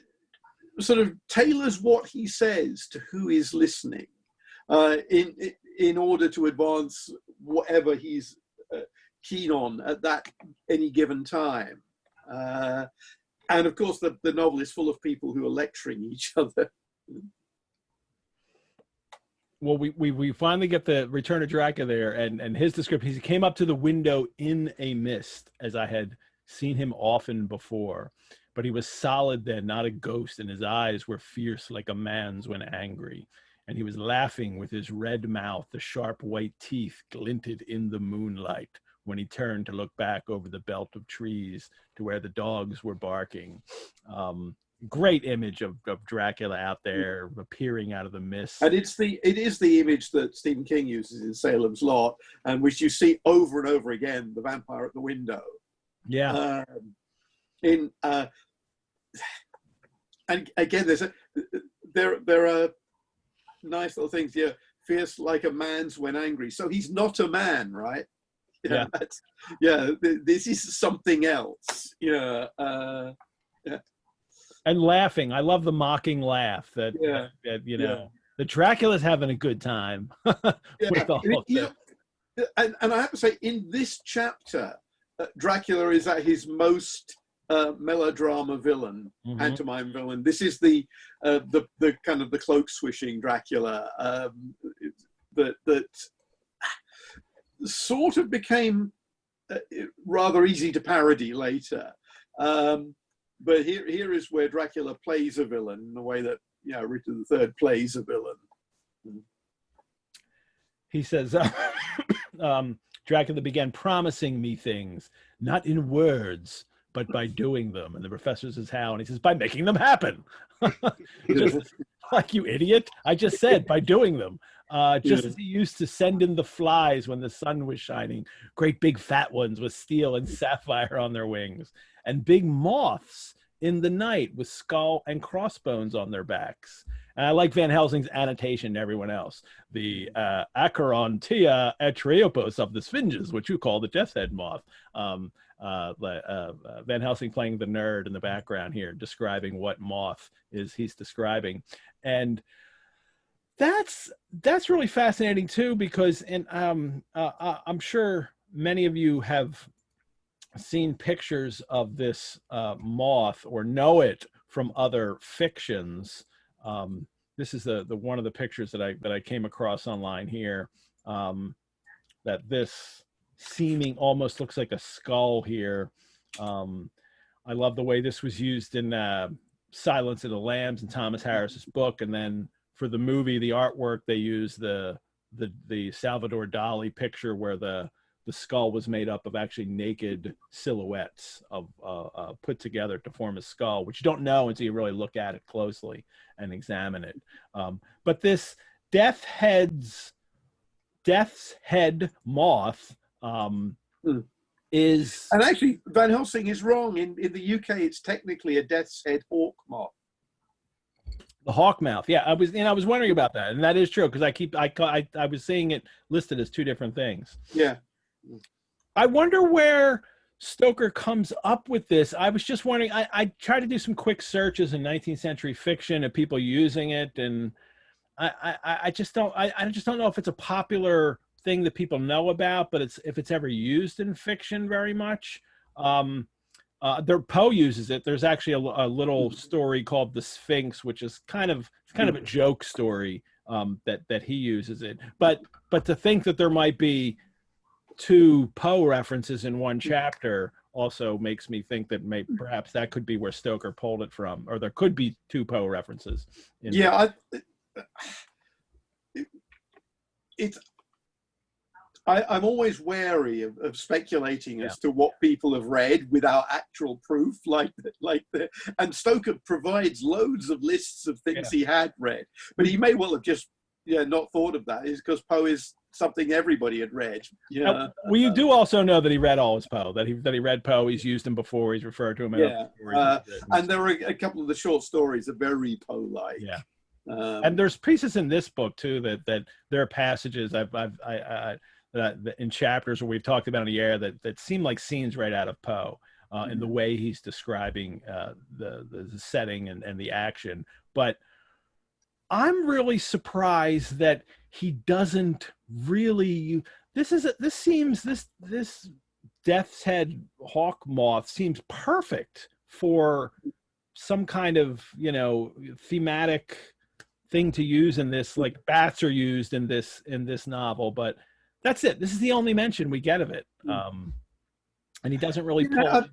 sort of tailors what he says to who is listening in order to advance whatever he's keen on at any given time. And of course, the novel is full of people who are lecturing each other. Well, we finally get the Return of Dracula there, and his description, he came up to the window in a mist, as I had seen him often before. But he was solid then, not a ghost, and his eyes were fierce like a man's when angry. And he was laughing with his red mouth, the sharp white teeth glinted in the moonlight, when he turned to look back over the belt of trees to where the dogs were barking. Great image of Dracula out there appearing out of the mist. And it is the image that Stephen King uses in Salem's Lot, and which you see over and over again, the vampire at the window. Yeah. And again, there are nice little things here. Fierce like a man's when angry. So he's not a man, right? Yeah. This is something else. Yeah. And laughing. I love the mocking laugh that the Dracula's having a good time with all of this. And I have to say, in this chapter, Dracula is at his most melodrama villain, pantomime villain. This is the kind of the cloak swishing Dracula that sort of became rather easy to parody later. But here is where Dracula plays a villain in the way that Richard III plays a villain. He says, Dracula began promising me things, not in words, but by doing them. And the professor says, how? And he says, by making them happen. Just like, you idiot. I just said, by doing them. Just as he used to send in the flies when the sun was shining, great big fat ones with steel and sapphire on their wings, and big moths in the night with skull and crossbones on their backs. And I like Van Helsing's annotation to everyone else. The Acherontia atriopos of the Sphinges, which you call the death's head moth. Van Helsing playing the nerd in the background here, describing what moth he's describing. And that's really fascinating too, because I'm sure many of you have seen pictures of this moth or know it from other fictions. This is the one of the pictures that I came across online here, that this seeming almost looks like a skull here. I love the way this was used in Silence of the Lambs in Thomas Harris's book, and then for the movie, the artwork, they used the Salvador Dali picture where the skull was made up of actually naked silhouettes of put together to form a skull, which you don't know until you really look at it closely and examine it. But this death's head moth is... And actually, Van Helsing is wrong. In the UK, it's technically a death's head hawk moth. The hawk mouth. Yeah, I was wondering about that, and that is true, because I was seeing it listed as two different things. Yeah. I wonder where Stoker comes up with this. I was just wondering, I tried to do some quick searches in 19th century fiction of people using it, and I just don't know if it's a popular thing that people know about, but if it's ever used in fiction very much. Poe uses it. There's actually a little story called The Sphinx, which is kind of a joke story that he uses it. But to think that there might be two Poe references in one chapter also makes me think that perhaps that could be where Stoker pulled it from, or there could be two Poe references. I'm always wary of speculating as to what people have read without actual proof, and Stoker provides loads of lists of things he had read, but he may well have just not thought of that. Is because Poe is something everybody had read. Well, you do also know that he read all his Poe, that he read Poe. He's used him before. He's referred to him. And there are a couple of the short stories are very Poe-like. Yeah. And there's pieces in this book too that there are passages in chapters where we've talked about in the air that seem like scenes right out of Poe, in the way he's describing the setting and the action. But I'm really surprised that he doesn't really. This death's head hawk moth seems perfect for some kind of thematic thing to use in this, like bats are used in this novel, but that's it. This is the only mention we get of it, and he doesn't really pull.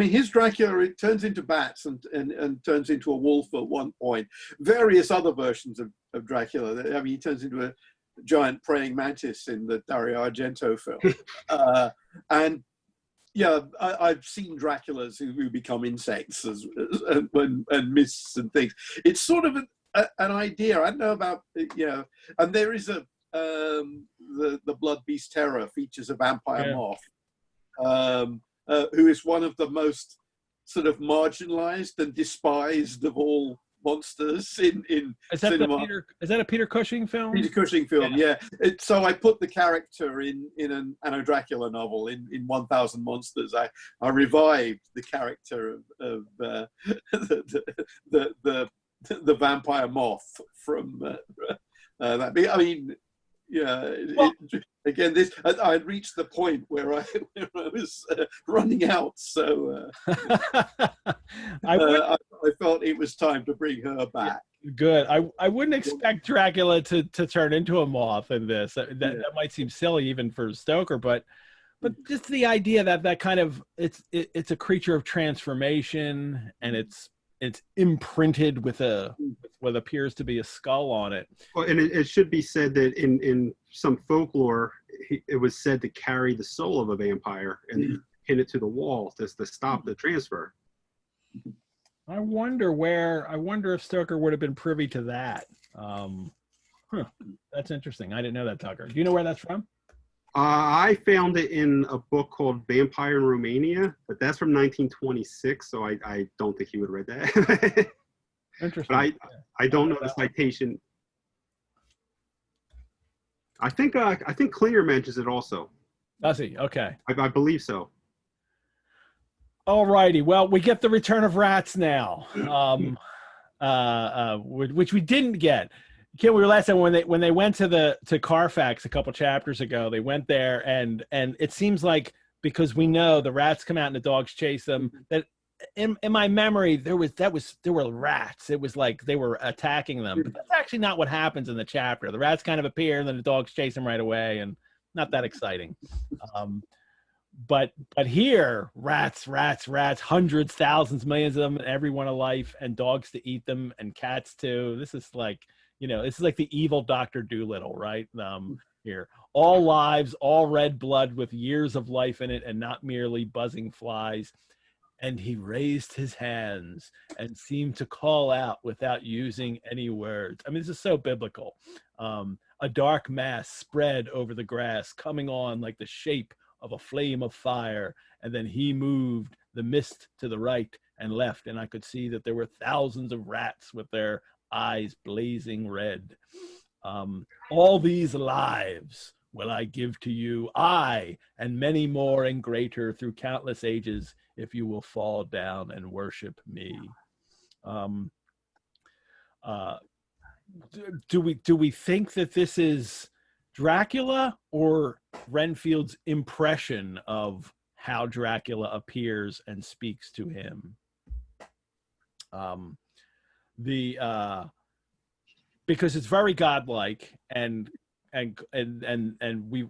His Dracula, it turns into bats and turns into a wolf at one point. Various other versions of Dracula. He turns into giant praying mantis in the Dario Argento film. And yeah, I've seen Draculas who become insects and mists and things. It's sort of an idea. I don't know about, and there is the Blood Beast Terror features a vampire moth, who is one of the most sort of marginalized and despised of all monsters in cinema. Is that a Peter Cushing film? Peter Cushing film, yeah. So I put the character in an Anno Dracula novel in 1000 Monsters. I revived the character of the vampire moth from that. I mean, yeah. Again, I reached the point where I was running out, so I felt it was time to bring her back. Good. I wouldn't expect Dracula to turn into a moth in this. That might seem silly even for Stoker, but just the idea that kind of it's a creature of transformation, and it's imprinted with what appears to be a skull on it. Well, and it should be said that in some folklore, it was said to carry the soul of a vampire and pin it to the wall to stop the transfer. I wonder if Stoker would have been privy to that. That's interesting. I didn't know that, Tucker. Do you know where that's from? I found it in a book called Vampire in Romania, but that's from 1926, so I don't think he would have read that. Interesting. But I don't know the citation. I think Klinger mentions it also. Does he? Okay. I believe so. All righty. Well, we get the return of rats now, which we didn't get. Kim, we were last time when they went to Carfax a couple chapters ago. They went there, and it seems like, because we know the rats come out and the dogs chase them, that in my memory there were rats. It was like they were attacking them, but that's actually not what happens in the chapter. The rats kind of appear, and then the dogs chase them right away, and not that exciting. But here, rats, hundreds, thousands, millions of them, and every one of life, and dogs to eat them, and cats too. This is like, this is like the evil Dr. Dolittle, right? Here, all lives, all red blood with years of life in it, and not merely buzzing flies. And he raised his hands and seemed to call out without using any words. I mean, this is so biblical. A dark mass spread over the grass, coming on like the shape of a flame of fire, and then he moved the mist to the right and left, and I could see that there were thousands of rats with their eyes blazing red. All these lives will I give to you, I and many more and greater through countless ages, if you will fall down and worship me. Do we think that this is Dracula or Renfield's impression of how Dracula appears and speaks to him? Because it's very godlike, and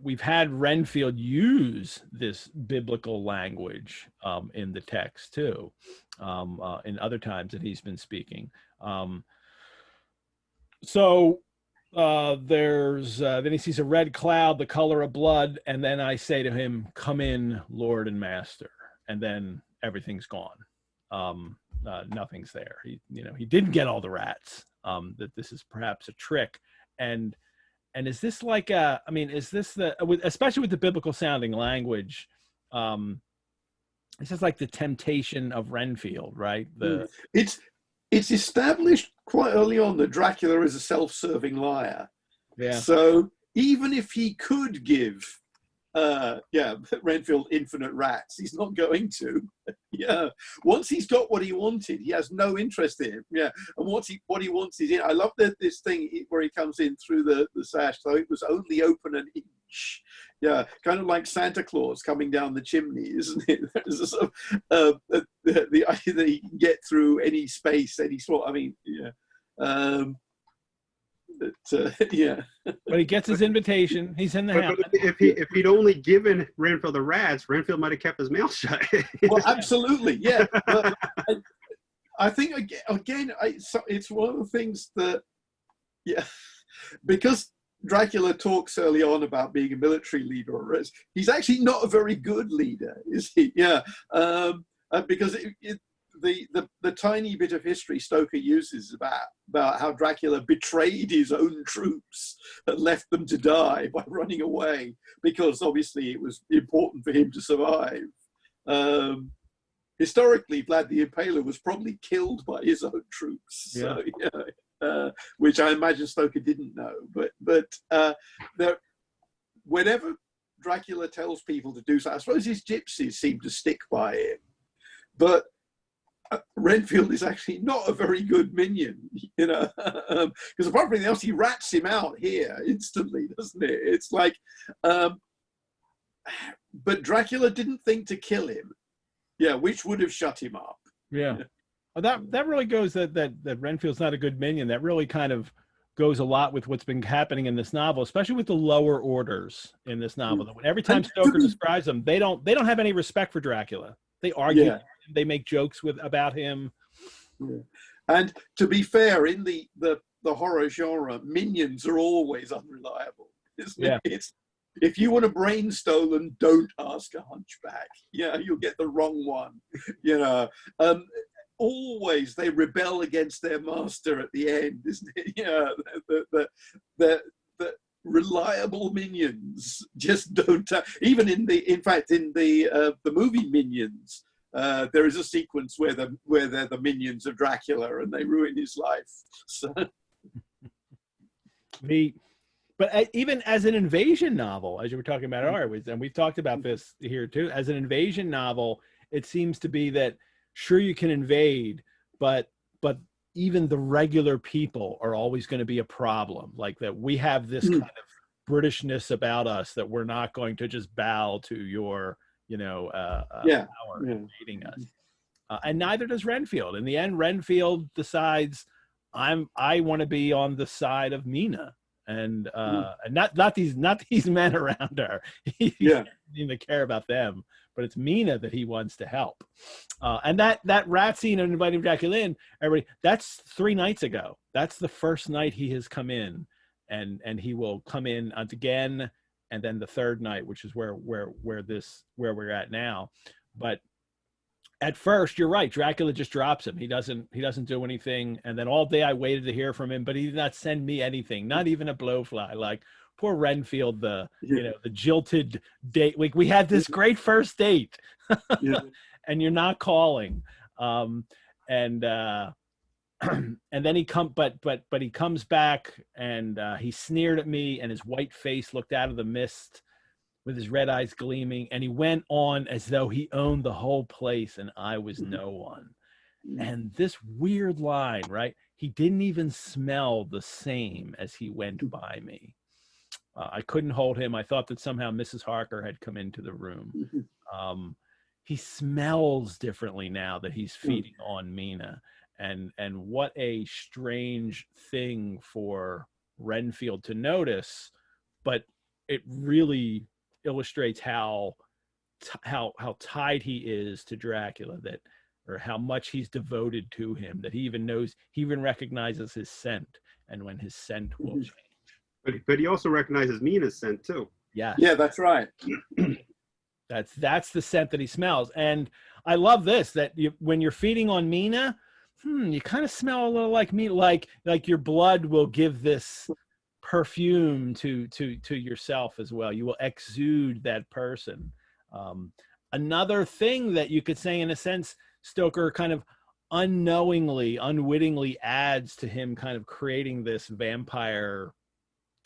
we've had Renfield use this biblical language in the text too, in other times that he's been speaking. Then he sees a red cloud, the color of blood, and then I say to him, "Come in, Lord and Master," and then everything's gone. Nothing's there. He didn't get all the rats. That this is perhaps a trick, and is this like is this especially with the biblical sounding language? This is like the temptation of Renfield, right? It's established quite early on that Dracula is a self-serving liar. Yeah. So even if he could give Renfield infinite rats, he's not going to. Yeah. Once he's got what he wanted, he has no interest in him. Yeah. And what he wants is in. I love this thing where he comes in through the sash. So it was only open an inch. Yeah. Kind of like Santa Claus coming down the chimney, isn't it? There's a sort of, the idea that he can get through any space, any sort. I mean, yeah. But he gets his invitation. He's in the house. But if he'd only given Renfield the rats, Renfield might have kept his mouth shut. Well, absolutely, yeah. But I think again, it's one of the things that, because Dracula talks early on about being a military leader. He's actually not a very good leader, is he? Yeah, because the tiny bit of history Stoker uses about how Dracula betrayed his own troops and left them to die by running away, because obviously it was important for him to survive. Historically, Vlad the Impaler was probably killed by his own troops. Yeah. So, yeah, which I imagine Stoker didn't know. But whenever Dracula tells people to do so, I suppose his gypsies seem to stick by him. But Renfield is actually not a very good minion, because apart from anything else, he rats him out here instantly, doesn't it? It's like, but Dracula didn't think to kill him. Yeah, which would have shut him up. Yeah. Well, that really goes that Renfield's not a good minion. That really kind of goes a lot with what's been happening in this novel, especially with the lower orders in this novel. Every time Stoker describes them, they don't have any respect for Dracula. They argue, Yeah. they make jokes about him. Yeah. And to be fair, in the horror genre, minions are always unreliable. Isn't Yeah. it? If you want a brain stolen, don't ask a hunchback. Yeah, you'll get the wrong one. Always they rebel against their master at the end, isn't it? Yeah, the reliable minions just don't. Even in the movie Minions, there is a sequence where they're the minions of Dracula and they ruin his life. So. But even as an invasion novel, as you were talking about, and we've talked about this here too, as an invasion novel, it seems to be that sure you can invade, but even the regular people are always going to be a problem. Like that we have this kind of Britishness about us that we're not going to just bow to your, power invading us. And neither does Renfield. In the end, Renfield decides I want to be on the side of Mina. And not these men around her. He doesn't even care about them, but it's Mina that he wants to help. And that rat scene of inviting Dracula in, everybody, that's 3 nights ago. That's the first night he has come in, and he will come in again, and then the third night, which is where we're at now. But at first, you're right. Dracula just drops him. He doesn't do anything. And then all day I waited to hear from him, but he did not send me anything, not even a blowfly. Like poor Renfield, the jilted date. We had this great first date, and you're not calling. And then he he comes back, and he sneered at me, and his white face looked out of the mist, with his red eyes gleaming, and he went on as though he owned the whole place and I was no one. And this weird line, right? He didn't even smell the same as he went by me. I couldn't hold him. I thought that somehow Mrs. Harker had come into the room. He smells differently now that he's feeding on Mina. And what a strange thing for Renfield to notice, but it really illustrates how tied he is to Dracula, or how much he's devoted to him, that he even recognizes his scent, and when his scent will change. But he also recognizes Mina's scent too. Yeah, That's right. That's the scent that he smells. And I love this, that when you're feeding on Mina, you kind of smell a little like me, like your blood will give this perfume to yourself as well. You will exude that person. Another thing that you could say, in a sense, Stoker kind of unwittingly adds to him kind of creating this vampire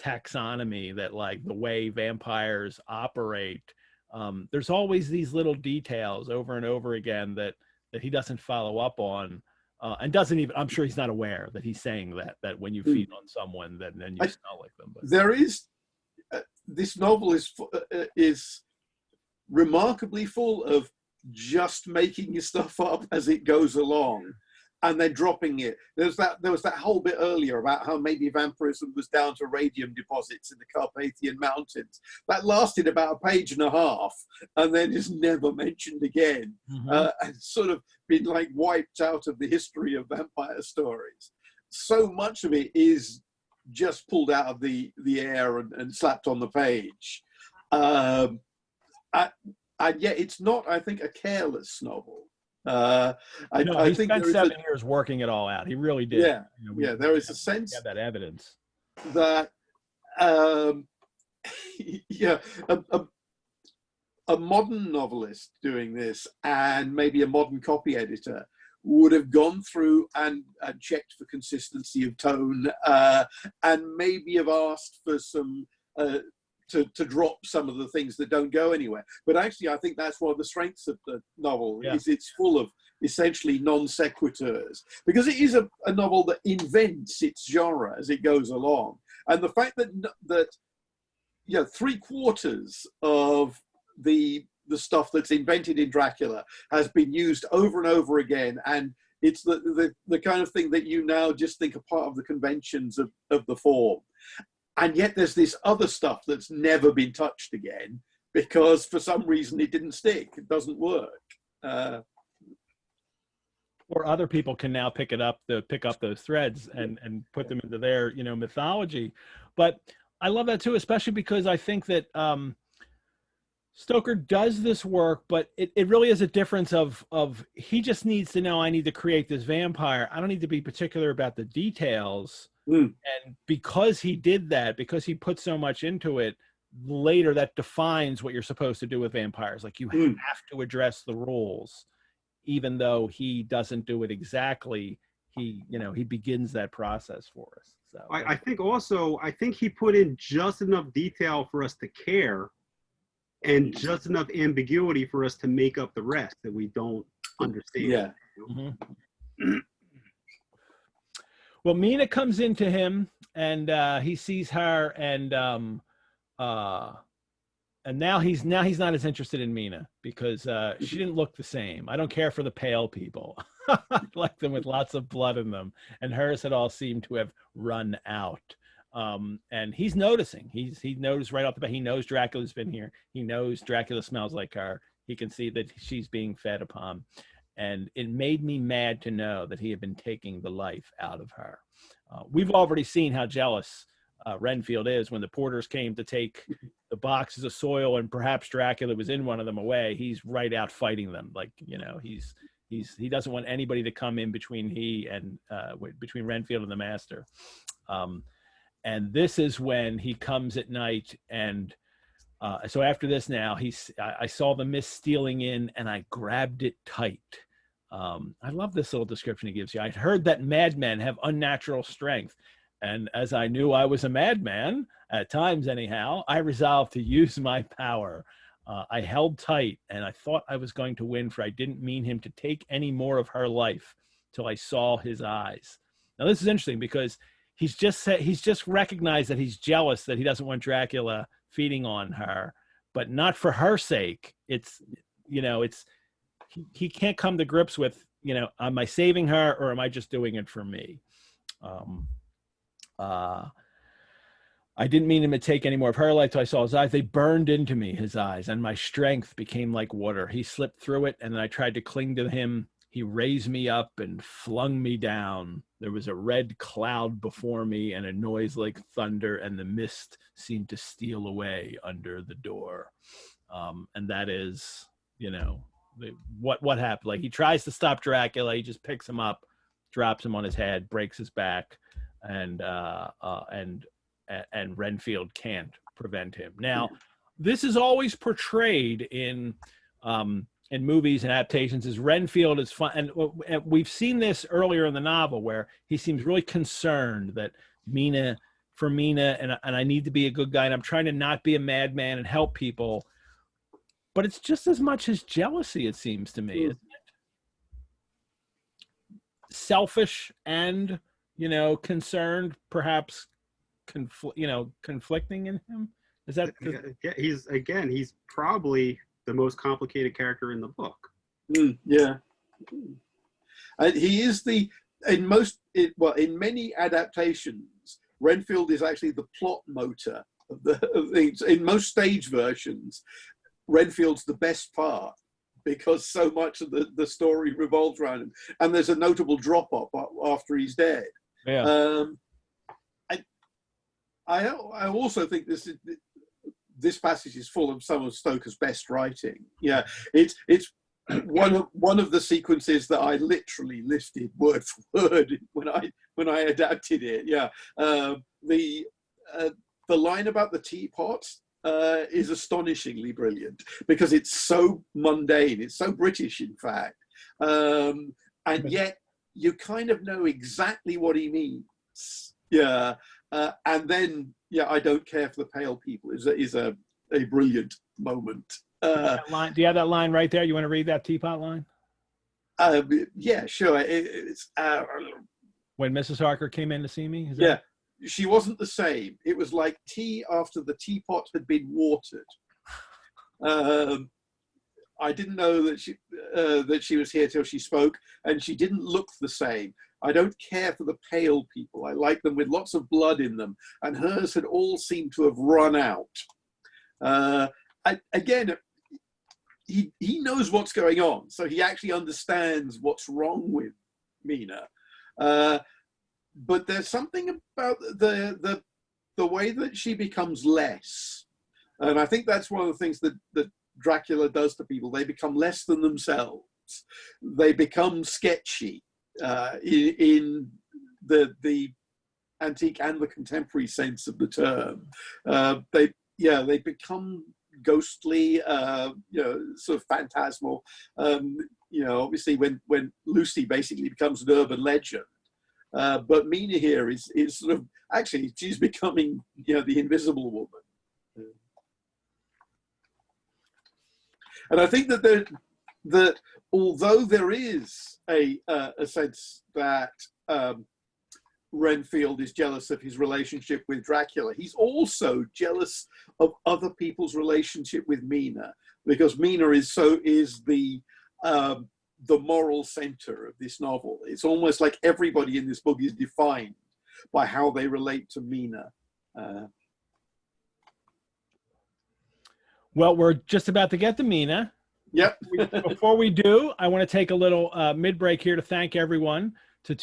taxonomy, that like the way vampires operate, there's always these little details over and over again that he doesn't follow up on. And doesn't even, I'm sure he's not aware that he's saying that when you feed on someone, then you smell like them. But there is, this novel is remarkably full of just making stuff up as it goes along, and then dropping it. There was that whole bit earlier about how maybe vampirism was down to radium deposits in the Carpathian Mountains. That lasted about a page and a half, and then is never mentioned again. And sort of been like wiped out of the history of vampire stories. So much of it is just pulled out of the air and slapped on the page. And yet it's not, I think, a careless novel. No, I he think spent there is 7 years working it all out. He really did. Yeah, You know, there is a we sense have that evidence. that yeah, a modern novelist doing this, and maybe a modern copy editor, would have gone through and checked for consistency of tone, and maybe have asked for some to drop some of the things that don't go anywhere. But actually, I think that's one of the strengths of the novel, is it's full of essentially non sequiturs, because it is a novel that invents its genre as it goes along. And the fact that 3/4 of the stuff that's invented in Dracula has been used over and over again, and it's the kind of thing that you now just think are part of the conventions of the form. And yet there's this other stuff that's never been touched again, because for some reason it didn't stick. It doesn't work. Or other people can now pick up those threads and put them into their, mythology. But I love that too, especially because I think that Stoker does this work, but it really is a difference of he just needs to know, I need to create this vampire. I don't need to be particular about the details. And because he did that, because he put so much into it, later that defines what you're supposed to do with vampires. Like, you have to address the rules, even though he doesn't do it exactly. He begins that process for us. So I think he put in just enough detail for us to care, and just enough ambiguity for us to make up the rest that we don't understand. Yeah. Mm-hmm. Well, Mina comes into him, and he sees her, and now he's not as interested in Mina, because she didn't look the same. I don't care for the pale people. I like them with lots of blood in them, and hers had all seemed to have run out. And he's noticing. He noticed right off the bat. He knows Dracula's been here. He knows Dracula smells like her. He can see that she's being fed upon. And it made me mad to know that he had been taking the life out of her. We've already seen how jealous Renfield is. When the porters came to take the boxes of soil, and perhaps Dracula was in one of them away, he's right out fighting them. Like, he doesn't want anybody to come in between between Renfield and the master. And this is when he comes at night, and so after this, now I saw the mist stealing in, and I grabbed it tight. I love this little description he gives you. I'd heard that madmen have unnatural strength, and as I knew I was a madman, at times anyhow, I resolved to use my power. I held tight, and I thought I was going to win, for I didn't mean him to take any more of her life till I saw his eyes. Now this is interesting, because he's just recognized that he's jealous that he doesn't want Dracula feeding on her, but not for her sake. He can't come to grips with, am I saving her, or am I just doing it for me? I didn't mean him to take any more of her life till I saw his eyes. They burned into me, his eyes, and my strength became like water. He slipped through it, and then I tried to cling to him. He raised me up and flung me down. There was a red cloud before me, and a noise like thunder, and the mist seemed to steal away under the door. And that is, what happened. Like, he tries to stop Dracula. He just picks him up, drops him on his head, breaks his back, and Renfield can't prevent him. Now, this is always portrayed in movies and adaptations as Renfield is fun, and we've seen this earlier in the novel, where he seems really concerned that Mina, and I need to be a good guy, and I'm trying to not be a madman and help people. But it's just as much as jealousy, it seems to me, isn't it? Selfish and, concerned, perhaps, conflicting in him. Is that? He's probably the most complicated character in the book. Yeah. He is in many adaptations, Renfield is actually the plot motor of things. In most stage versions, Renfield's the best part, because so much of the story revolves around him, and there's a notable drop off after he's dead. Yeah. I also think this passage is full of some of Stoker's best writing. Yeah, it's one of the sequences that I literally lifted word for word when I adapted it. Yeah, the line about the teapot is astonishingly brilliant because it's so mundane. It's so British, in fact, and yet you kind of know exactly what he means. Yeah, and then I don't care for the pale people is a brilliant moment. Do you have that line right there? You want to read that teapot line? Yeah, sure. It's when Mrs. Harker came in to see me. Is that... She wasn't the same. It was like tea after the teapot had been watered. I didn't know that she was here till she spoke, and she didn't look the same. I don't care for the pale people. I like them with lots of blood in them, and hers had all seemed to have run out. Again, he knows what's going on, so he actually understands what's wrong with Mina. But there's something about the way that she becomes less, and I think that's one of the things that Dracula does to people. They become less than themselves. They become sketchy in the antique and the contemporary sense of the term. They become ghostly, sort of phantasmal. Obviously when Lucy basically becomes an urban legend. But Mina here is sort of, actually, she's becoming, the Invisible Woman. And I think that although there is a sense that Renfield is jealous of his relationship with Dracula, he's also jealous of other people's relationship with Mina, because Mina is the moral center of this novel. It's almost like everybody in this book is defined by how they relate to Mina. Well, we're just about to get to Mina. Yep. Before we do, I want to take a little mid-break here to thank everyone who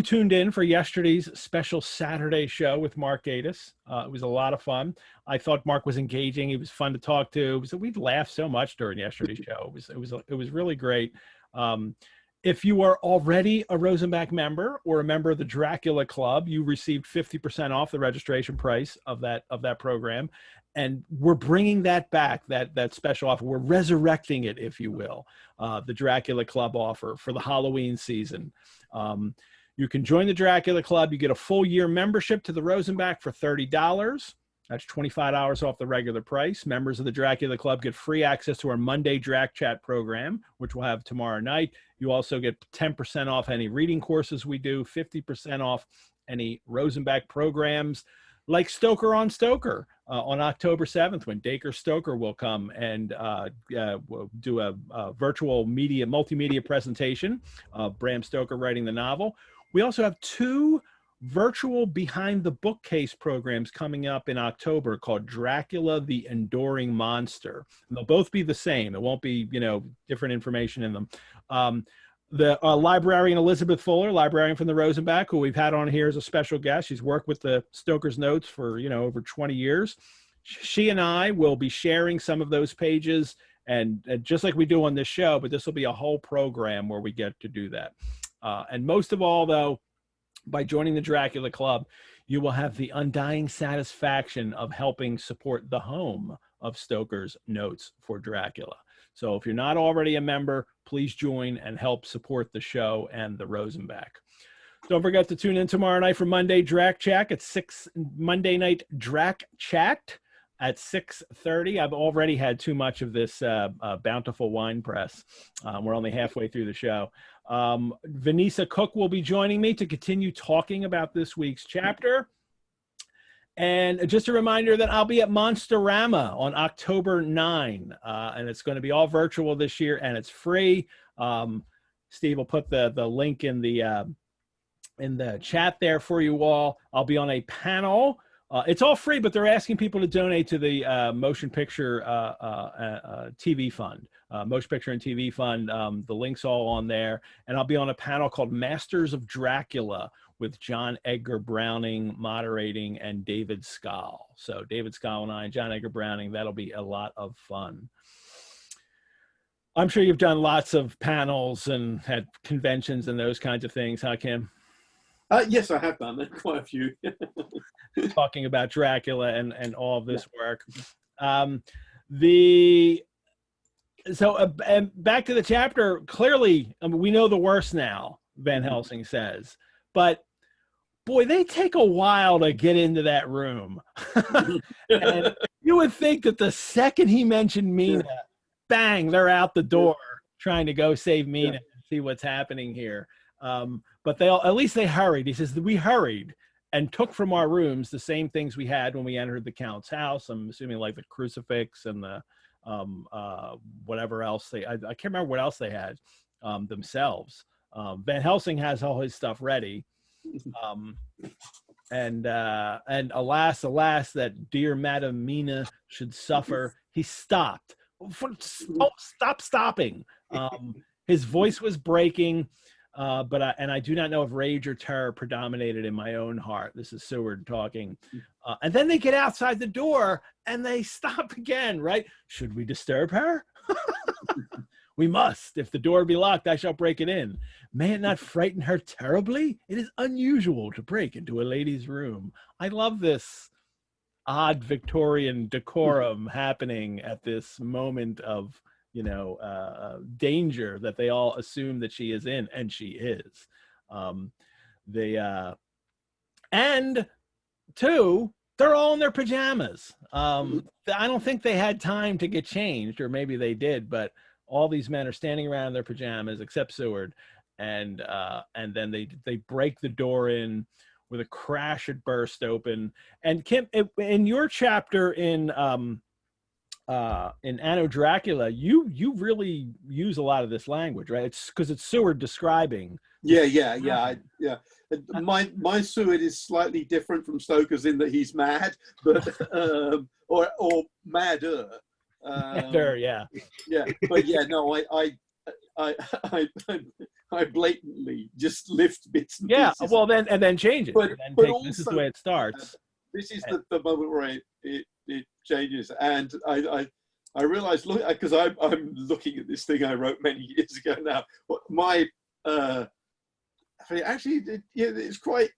tuned in for yesterday's special Saturday show with Mark Gatiss. It was a lot of fun. I thought Mark was engaging. He was fun to talk to. We laughed so much during yesterday's show. It was really great. If you are already a Rosenbach member or a member of the Dracula Club, you received 50% off the registration price of that program. And we're bringing that back, that special offer. We're resurrecting it, if you will, the Dracula Club offer for the Halloween season. You can join the Dracula Club. You get a full year membership to the Rosenbach for $30. That's $25 off the regular price. Members of the Dracula Club get free access to our Monday Drac Chat program, which we'll have tomorrow night. You also get 10% off any reading courses we do, 50% off any Rosenbach programs, like Stoker on Stoker on October 7th, when Dacre Stoker will come and we'll do a virtual multimedia presentation of Bram Stoker writing the novel. We also have 2 virtual Behind the Bookcase programs coming up in October called Dracula the Enduring Monster. And they'll both be the same. It won't be, different information in them. The librarian Elizabeth Fuller, librarian from the Rosenbach, who we've had on here as a special guest. She's worked with the Stoker's Notes for, over 20 years. She and I will be sharing some of those pages, and just like we do on this show, but this will be a whole program where we get to do that. And most of all, though, by joining the Dracula Club, you will have the undying satisfaction of helping support the home of Stoker's Notes for Dracula. So if you're not already a member, please join and help support the show and the Rosenbach. Don't forget to tune in tomorrow night for Monday Drac Chat at 6. Monday night Drac Chat at 6:30. I've already had too much of this bountiful wine press. We're only halfway through the show. Vanessa Cook will be joining me to continue talking about this week's chapter. And just a reminder that I'll be at Monsterama on October 9, and it's going to be all virtual this year, and it's free. Steve will put the link in the chat there for you all. I'll be on a panel. It's all free, but they're asking people to donate to the Motion Picture TV Fund, Motion Picture and TV Fund. The link's all on there, and I'll be on a panel called Masters of Dracula with John Edgar Browning moderating and David Skal. So David Skal and I and John Edgar Browning, that'll be a lot of fun. I'm sure you've done lots of panels and had conventions and those kinds of things, huh, Kim? Yes, I have done quite a few. Talking about Dracula and all of this work. And back to the chapter. Clearly, I mean, we know the worst now, Van Helsing says, but boy, they take a while to get into that room. And you would think that the second he mentioned Mina, bang, they're out the door trying to go save Mina and see what's happening here. But at least they hurried. He says that we hurried and took from our rooms the same things we had when we entered the Count's house. I'm assuming like the crucifix and the whatever else I can't remember what else they had themselves. Van Helsing has all his stuff ready. And alas, that dear Madam Mina should suffer. He stopped. Stop stopping. His voice was breaking. But I do not know if rage or terror predominated in my own heart. This is Seward talking. And then they get outside the door and they stop again, right? Should we disturb her? We must. If the door be locked, I shall break it in. May it not frighten her terribly? It is unusual to break into a lady's room. I love this odd Victorian decorum happening at this moment of danger that they all assume that she is in, and she is. And two, they're all in their pajamas. I don't think they had time to get changed, or maybe they did, but all these men are standing around in their pajamas except Seward, and then they break the door in with a crash. It burst open. And Kim, in your chapter in Anno Dracula, you really use a lot of this language, right? It's because it's Seward describing. Yeah. My Seward is slightly different from Stoker's in that he's mad, but or madder. Yeah. But no, I blatantly just lift bits and pieces. Well, then change it. But also, this is the way it starts. This is the moment where it changes, and I realized, look, because I'm looking at this thing I wrote many years ago now. My actually, it's quite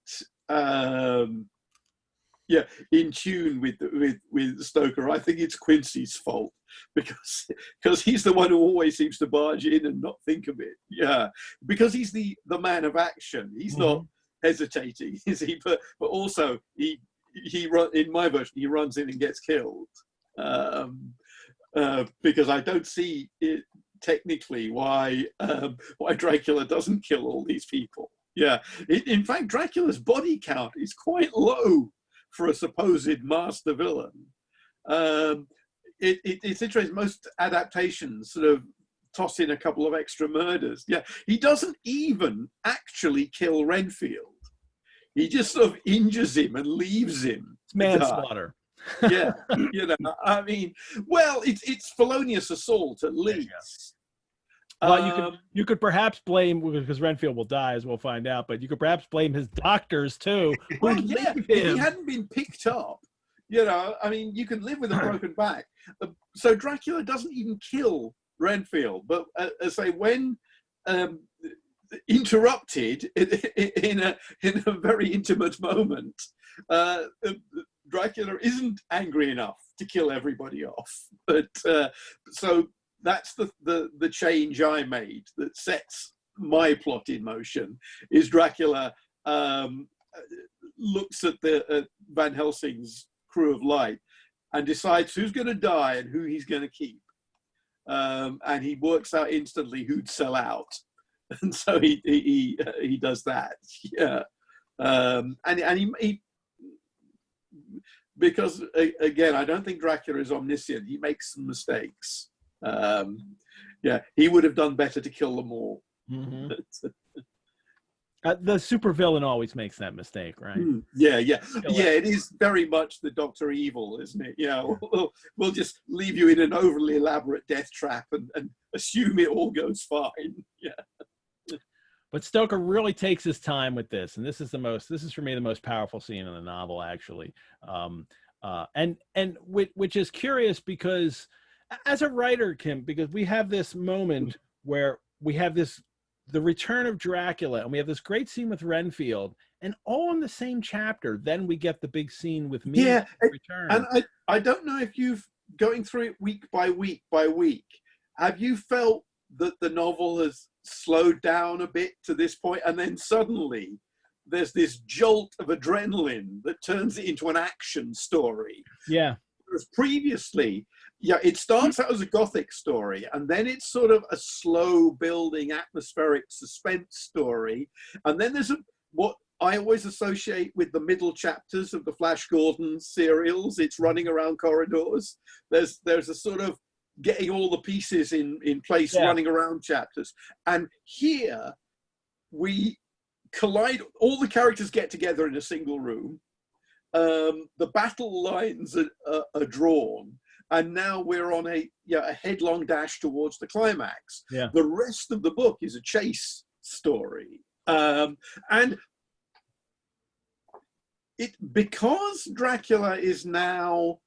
in tune with Stoker. I think it's Quincy's fault because he's the one who always seems to barge in and not think of it. Yeah, because he's the man of action. He's not hesitating, is he? But also he in my version he runs in and gets killed. Because I don't see it technically why Dracula doesn't kill all these people. Yeah, in fact, Dracula's body count is quite low for a supposed master villain. It's interesting. Most adaptations sort of toss in a couple of extra murders. Yeah, he doesn't even actually kill Renfield. He just sort of injures him and leaves him. It's manslaughter. Yeah, I mean, well, it's felonious assault at least. Well, you could perhaps blame, because Renfield will die, as we'll find out, but you could perhaps blame his doctors too. Well, yeah, if he hadn't been picked up, I mean, you can live with a broken back. So Dracula doesn't even kill Renfield, but as I say, when interrupted in a very intimate moment, Dracula isn't angry enough to kill everybody off. But so that's the change I made that sets my plot in motion. Is Dracula looks at Van Helsing's crew of light and decides who's going to die and who he's going to keep, and he works out instantly who'd sell out, and so he does that. Yeah, and he because again, I don't think Dracula is omniscient. He makes some mistakes. He would have done better to kill them all. Mm-hmm. The supervillain always makes that mistake, right? Yeah. It is very much the Dr. Evil, isn't it? Yeah, we'll just leave you in an overly elaborate death trap and assume it all goes fine. Yeah. But Stoker really takes his time with this, and this is for me the most powerful scene in the novel, actually. And which is curious because as a writer, Kim, because we have this moment where we have the return of Dracula, and we have this great scene with Renfield, and all in the same chapter. Then we get the big scene with me. Yeah, return. and I don't know if you've going through it week by week by week. Have you felt that the novel has slowed down a bit to this point, and then suddenly there's this jolt of adrenaline that turns it into an action story? Yeah. Whereas previously, yeah, it starts out as a Gothic story, and then it's sort of a slow building atmospheric suspense story, and then there's what I always associate with the middle chapters of the Flash Gordon serials. It's running around corridors. There's a sort of getting all the pieces in place, running around chapters. And here we collide, all the characters get together in a single room. The battle lines are drawn, and now we're on a headlong dash towards the climax. Yeah. The rest of the book is a chase story. And because Dracula is now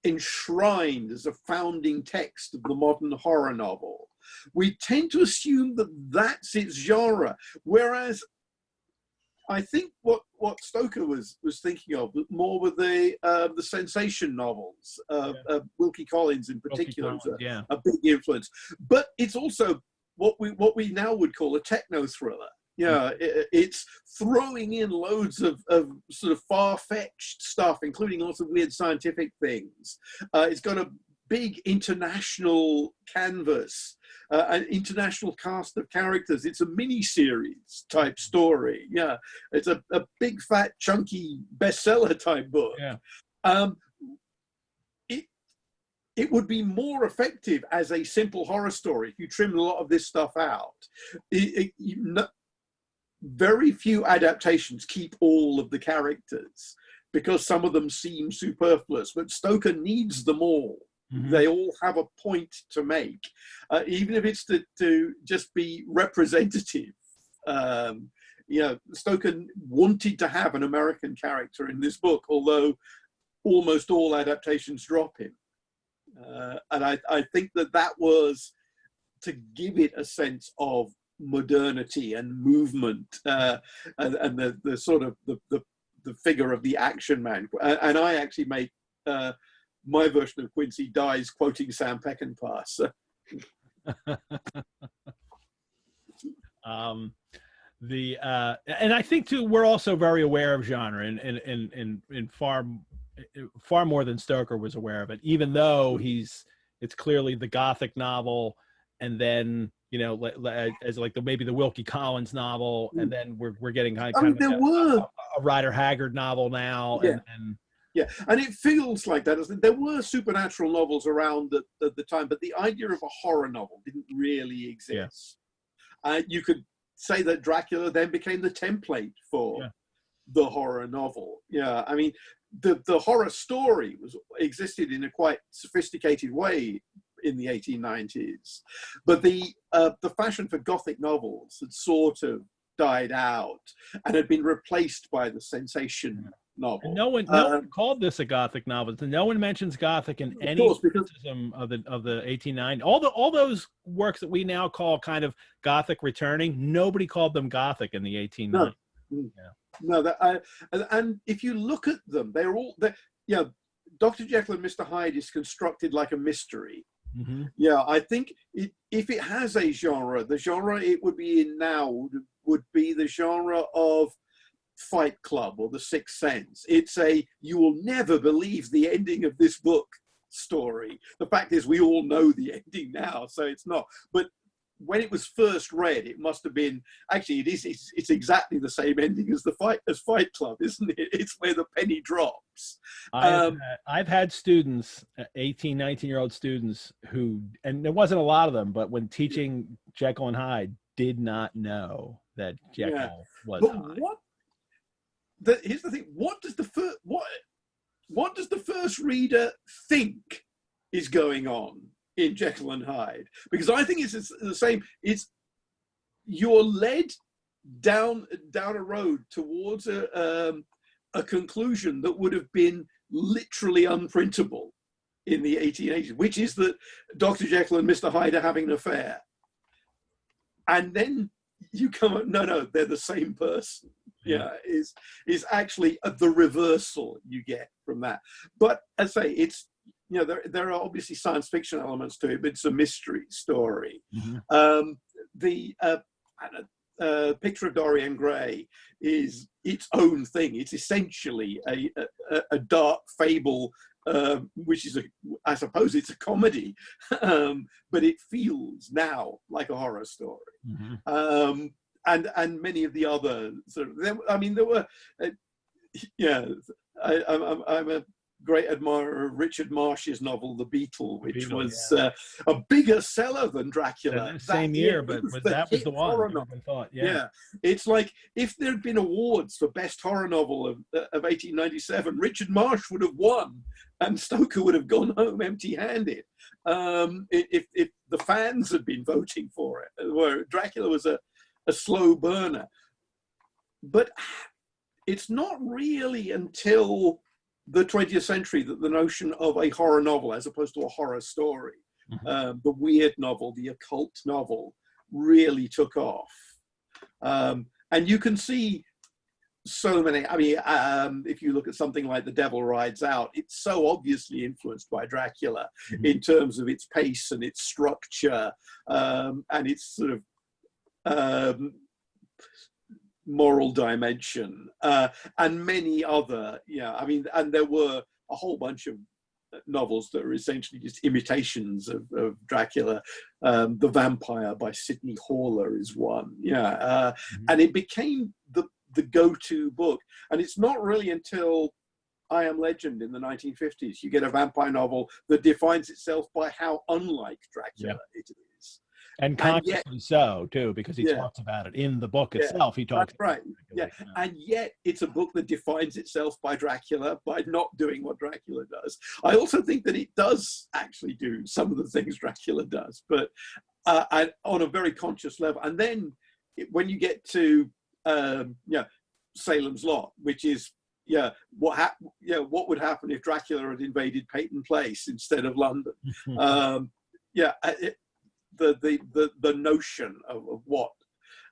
enshrined as a founding text of the modern horror novel, we tend to assume that that's its genre, whereas I think what Stoker was thinking of more with the sensation novels. Wilkie Collins in particular was a big influence, but it's also what we now would call a techno thriller. Yeah, it's throwing in loads of sort of far-fetched stuff, including lots of weird scientific things. It's got a big international canvas, an international cast of characters. It's a mini-series type story. Yeah, it's a big, fat, chunky bestseller type book. Yeah. It would be more effective as a simple horror story if you trimmed a lot of this stuff out. Very few adaptations keep all of the characters because some of them seem superfluous, but Stoker needs them all. Mm-hmm. They all have a point to make, even if it's to just be representative. Stoker wanted to have an American character in this book, although almost all adaptations drop him. And I think that was to give it a sense of modernity and movement, and the sort of the figure of the action man. And I actually make my version of Quincy dies quoting Sam Peckinpah. So. And I think too we're also very aware of genre in far more than Stoker was aware of it, even though it's clearly the Gothic novel, and then as like maybe the Wilkie Collins novel, and then we're getting kind of a Rider Haggard novel now. Yeah. And it feels like that. There were supernatural novels around at the time, but the idea of a horror novel didn't really exist. Yeah. You could say that Dracula then became the template for the horror novel. Yeah, I mean, the horror story existed in a quite sophisticated way in the 1890s, but the fashion for Gothic novels had sort of died out and had been replaced by the sensation novel. And no one called this a Gothic novel. No one mentions Gothic in any criticism of the 1890s. All those works that we now call kind of Gothic returning, nobody called them Gothic in the 1890s. And if you look at them, Dr. Jekyll and Mr. Hyde is constructed like a mystery. Mm-hmm. Yeah, I think if it has a genre, the genre it would be in now would be the genre of Fight Club or The Sixth Sense. It's you will never believe the ending of this book story. The fact is, we all know the ending now, so it's not. But when it was first read, it must have been, actually, it's exactly the same ending as Fight Club, isn't it? It's where the penny drops. I've had students, 18, 19-year-old students who, and there wasn't a lot of them, but when teaching Jekyll and Hyde, did not know that Jekyll was Hyde. Here's the thing, what does the first reader think is going on in Jekyll and Hyde? Because I think it's the same. You're led down a road towards a conclusion that would have been literally unprintable in the 1880s, which is that Dr. Jekyll and Mr. Hyde are having an affair. And then you come up, no, they're the same person. Yeah, is actually the reversal you get from that. But as I say, it's, you know, there are obviously science fiction elements to it, but it's a mystery story. Mm-hmm. The Picture of Dorian Gray is its own thing. It's essentially a dark fable, which is, I suppose it's a comedy, but it feels now like a horror story. Mm-hmm. And many of the other sort of, there were, I'm a great admirer of Richard Marsh's novel, The Beetle, which was a bigger seller than Dracula. Same year, but that was the one. Thought, it's like if there'd been awards for best horror novel of 1897, Richard Marsh would have won, and Stoker would have gone home empty-handed. If the fans had been voting for it, where Dracula was a slow burner. But it's not really until the 20th century that the notion of a horror novel, as opposed to a horror story, mm-hmm. The weird novel, the occult novel, really took off. And you can see so many, if you look at something like The Devil Rides Out, it's so obviously influenced by Dracula mm-hmm. in terms of its pace and its structure, and its sort of moral dimension, and many other, and there were a whole bunch of novels that are essentially just imitations of Dracula. The Vampire by Sidney Horler is one, mm-hmm. and it became the go-to book. And it's not really until I Am Legend in the 1950s you get a vampire novel that defines itself by how unlike Dracula it is. And consciously so, too, because he talks about it in the book itself. He talks about it. And yet it's a book that defines itself by Dracula, by not doing what Dracula does. I also think that it does actually do some of the things Dracula does, but on a very conscious level. And then when you get to Salem's Lot, which is what would happen if Dracula had invaded Peyton Place instead of London? The notion of what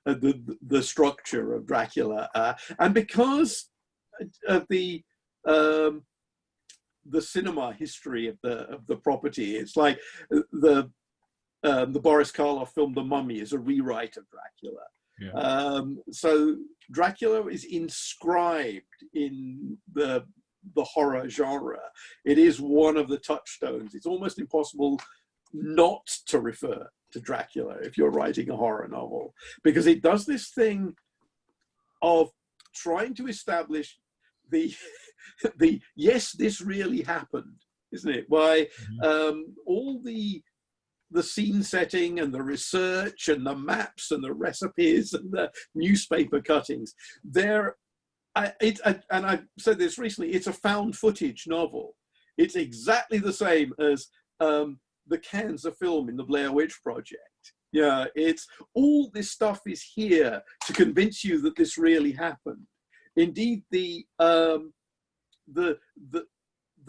the structure of Dracula, and because of the cinema history of the property, it's like the Boris Karloff film The Mummy is a rewrite of Dracula. So Dracula is inscribed in the horror genre. It is one of the touchstones. It's almost impossible not to refer to Dracula if you're writing a horror novel, because it does this thing of trying to establish the yes, this really happened, isn't it? Why all the scene setting and the research and the maps and the recipes and the newspaper cuttings, and I've said this recently, it's a found footage novel. It's exactly the same as the cans of film in the Blair Witch Project. It's all this stuff is here to convince you that this really happened. Indeed, the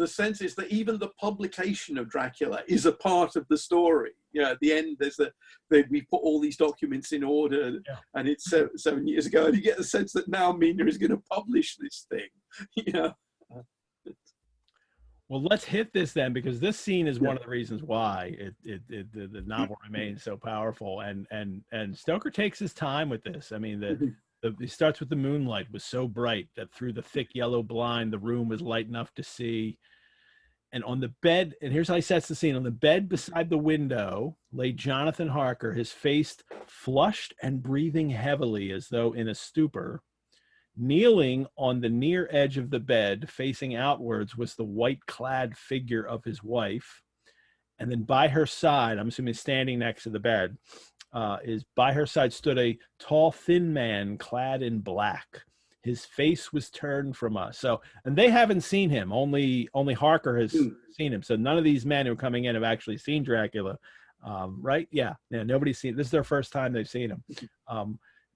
sense is that even the publication of Dracula is a part of the story. At the end, we put all these documents in order, and it's 7 years ago, and you get the sense that now Mina is going to publish this thing. Well, let's hit this then, because this scene is one of the reasons why the novel remains so powerful. And Stoker takes his time with this. I mean, he starts with the moonlight was so bright that through the thick yellow blind, the room was light enough to see. And on the bed, and here's how he sets the scene. On the bed beside the window lay Jonathan Harker, his face flushed and breathing heavily as though in a stupor. Kneeling on the near edge of the bed, facing outwards, was the white-clad figure of his wife. And then by her side, I'm assuming standing next to the bed, by her side stood a tall, thin man clad in black. His face was turned from us. So, and they haven't seen him. Only Harker has seen him. So none of these men who are coming in have actually seen Dracula, right? Yeah, nobody's seen. This is their first time they've seen him.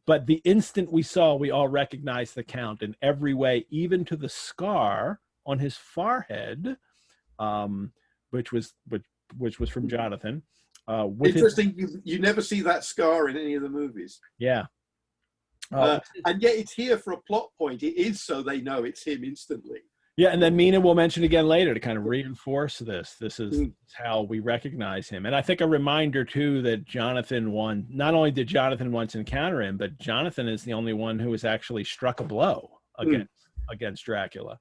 But the instant we saw, we all recognized the Count in every way, even to the scar on his forehead, which was from Jonathan. Interesting, you never see that scar in any of the movies. Yeah. And yet it's here for a plot point. It is so they know it's him instantly. Yeah, and then Mina will mention again later to kind of reinforce this. This is how we recognize him. And I think a reminder, too, that not only did Jonathan once encounter him, but Jonathan is the only one who has actually struck a blow against Dracula.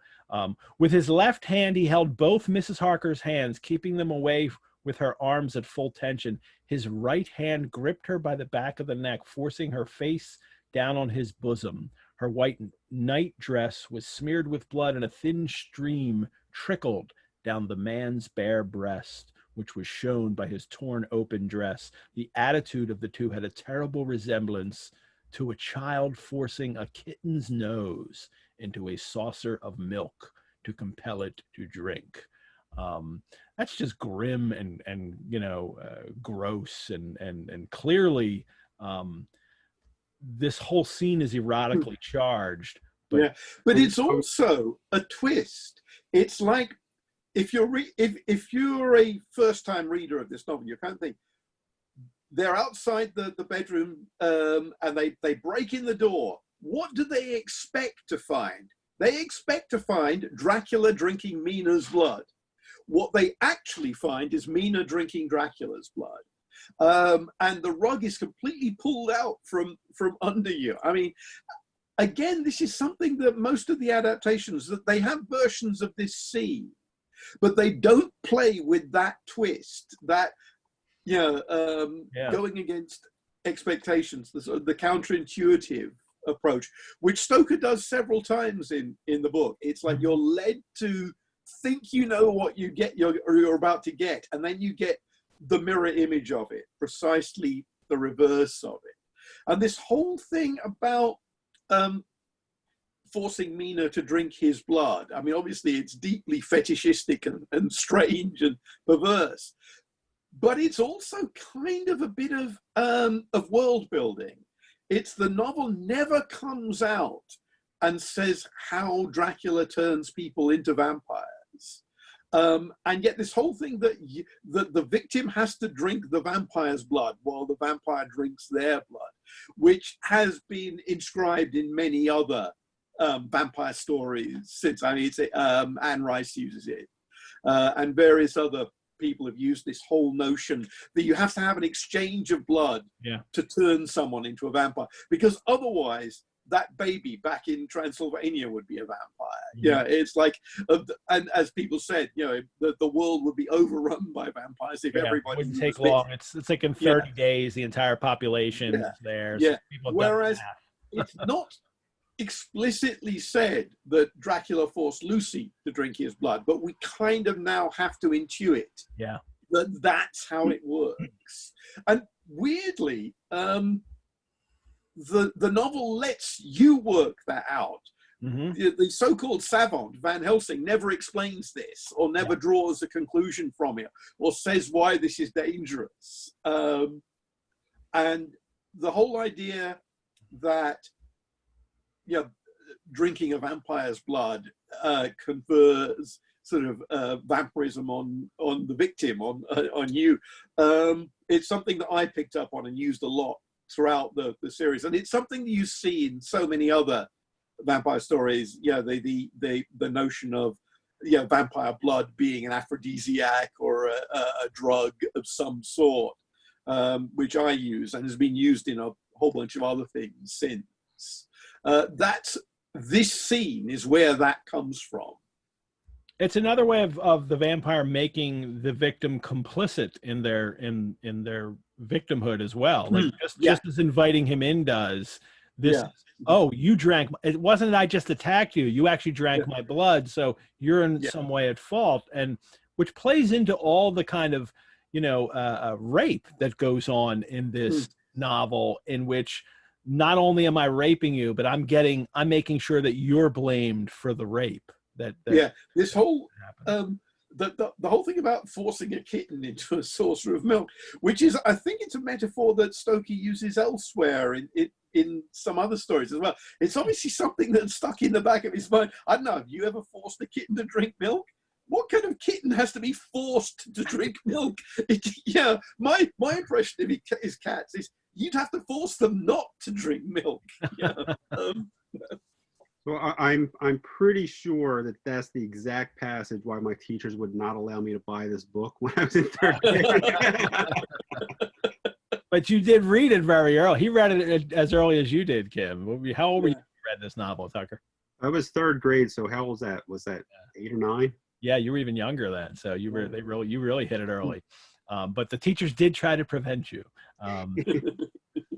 With his left hand, he held both Mrs. Harker's hands, keeping them away with her arms at full tension. His right hand gripped her by the back of the neck, forcing her face down on his bosom. Her white night dress was smeared with blood, and a thin stream trickled down the man's bare breast, which was shown by his torn open dress. The attitude of the two had a terrible resemblance to a child forcing a kitten's nose into a saucer of milk to compel it to drink. That's just grim and gross and clearly this whole scene is erotically charged. But it's also a twist. It's like if you're a first-time reader of this novel, you kind of think they're outside the bedroom and they break in the door. What do they expect to find? They expect to find Dracula drinking Mina's blood. What they actually find is Mina drinking Dracula's blood. And the rug is completely pulled out from under you. I mean, again, this is something that most of the adaptations, that they have versions of this scene, but they don't play with that twist, that, going against expectations, the counterintuitive approach, which Stoker does several times in the book. It's like you're led to think you know what you're about to get, and then you get the mirror image of it, precisely the reverse of it. And this whole thing about forcing Mina to drink his blood, I mean, obviously it's deeply fetishistic and strange and perverse, but it's also kind of a bit of world building. It's the novel never comes out and says how Dracula turns people into vampires. And yet this whole thing that the victim has to drink the vampire's blood while the vampire drinks their blood, which has been inscribed in many other vampire stories since. I mean, Anne Rice uses it, and various other people have used this whole notion that you have to have an exchange of blood to turn someone into a vampire, because otherwise that baby back in Transylvania would be a vampire. Yeah, it's like, and as people said, the world would be overrun by vampires if everybody. It wouldn't take long. It's like in 30 days, the entire population is there. Yeah. So whereas it's not explicitly said that Dracula forced Lucy to drink his blood, but we kind of now have to intuit that that's how it works. And weirdly, the novel lets you work that out. The so-called savant Van Helsing never explains this, or never draws a conclusion from it, or says why this is dangerous. And the whole idea that drinking a vampire's blood confers sort of vampirism on the victim, on you. It's something that I picked up on and used a lot throughout the series, and it's something that you see in so many other vampire stories. The notion of vampire blood being an aphrodisiac or a drug of some sort, which I use and has been used in a whole bunch of other things since. This scene is where that comes from. It's another way of the vampire making the victim complicit in their victimhood as well. Like just as inviting him in does. This you drank. It wasn't I just attacked you. You actually drank my blood, so you're in some way at fault, and which plays into all the kind of rape that goes on in this novel, in which not only am I raping you, but I'm making sure that you're blamed for the rape. This whole the whole thing about forcing a kitten into a saucer of milk, which is, I think it's a metaphor that Stoker uses elsewhere in some other stories as well. It's obviously something that's stuck in the back of his mind. I don't know, have you ever forced a kitten to drink milk? What kind of kitten has to be forced to drink milk? Yeah, my impression of his cats is you'd have to force them not to drink milk. Yeah. So I'm pretty sure that that's the exact passage why my teachers would not allow me to buy this book when I was in third grade. But you did read it very early. He read it as early as you did, Kim. How old were you when you read this novel, Tucker? I was third grade, so how old was that? Was that 8 or 9? Yeah, you were even younger then. So you really hit it early. But the teachers did try to prevent you.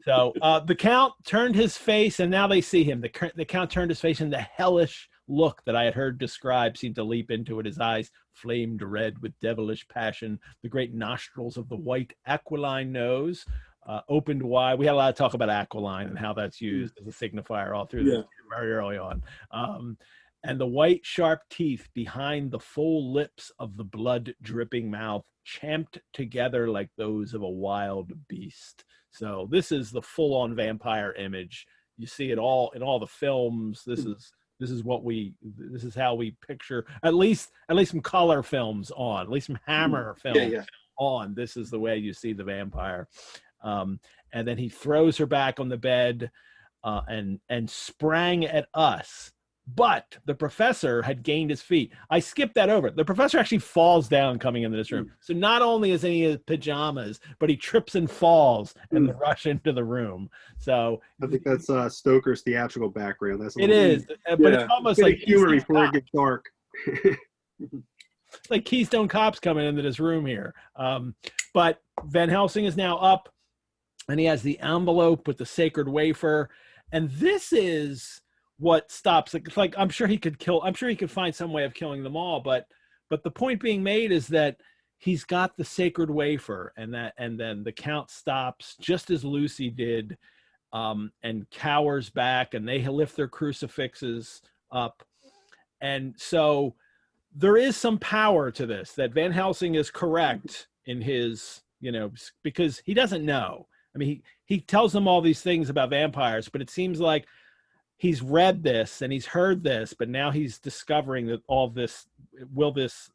So the Count turned his face, and now they see him. The Count turned his face, and the hellish look that I had heard described seemed to leap into it. His eyes flamed red with devilish passion. The great nostrils of the white aquiline nose opened wide. We had a lot of talk about aquiline and how that's used as a signifier all through this very early on. And the white, sharp teeth behind the full lips of the blood-dripping mouth champed together like those of a wild beast. So this is the full-on vampire image. You see it all in all the films. This is how we picture at least some color films on, at least some Hammer films on. This is the way you see the vampire. And then he throws her back on the bed and sprang at us. But the professor had gained his feet. I skipped that over. The professor actually falls down coming into this room. So not only is he in his pajamas, but he trips and falls and they rush into the room. So I think that's Stoker's theatrical background. That's it is, but it's almost like humor before it gets dark. It's like Keystone Cops coming into this room here. But Van Helsing is now up, and he has the envelope with the sacred wafer, and this is what stops it. Like I'm sure he could find some way of killing them all, but the point being made is that he's got the sacred wafer, and then the Count stops just as Lucy did, and cowers back, and they lift their crucifixes up. And so there is some power to this, that Van Helsing is correct in his, because he doesn't know. I mean, he tells them all these things about vampires, but it seems like he's read this and he's heard this, but now he's discovering that all this, will these,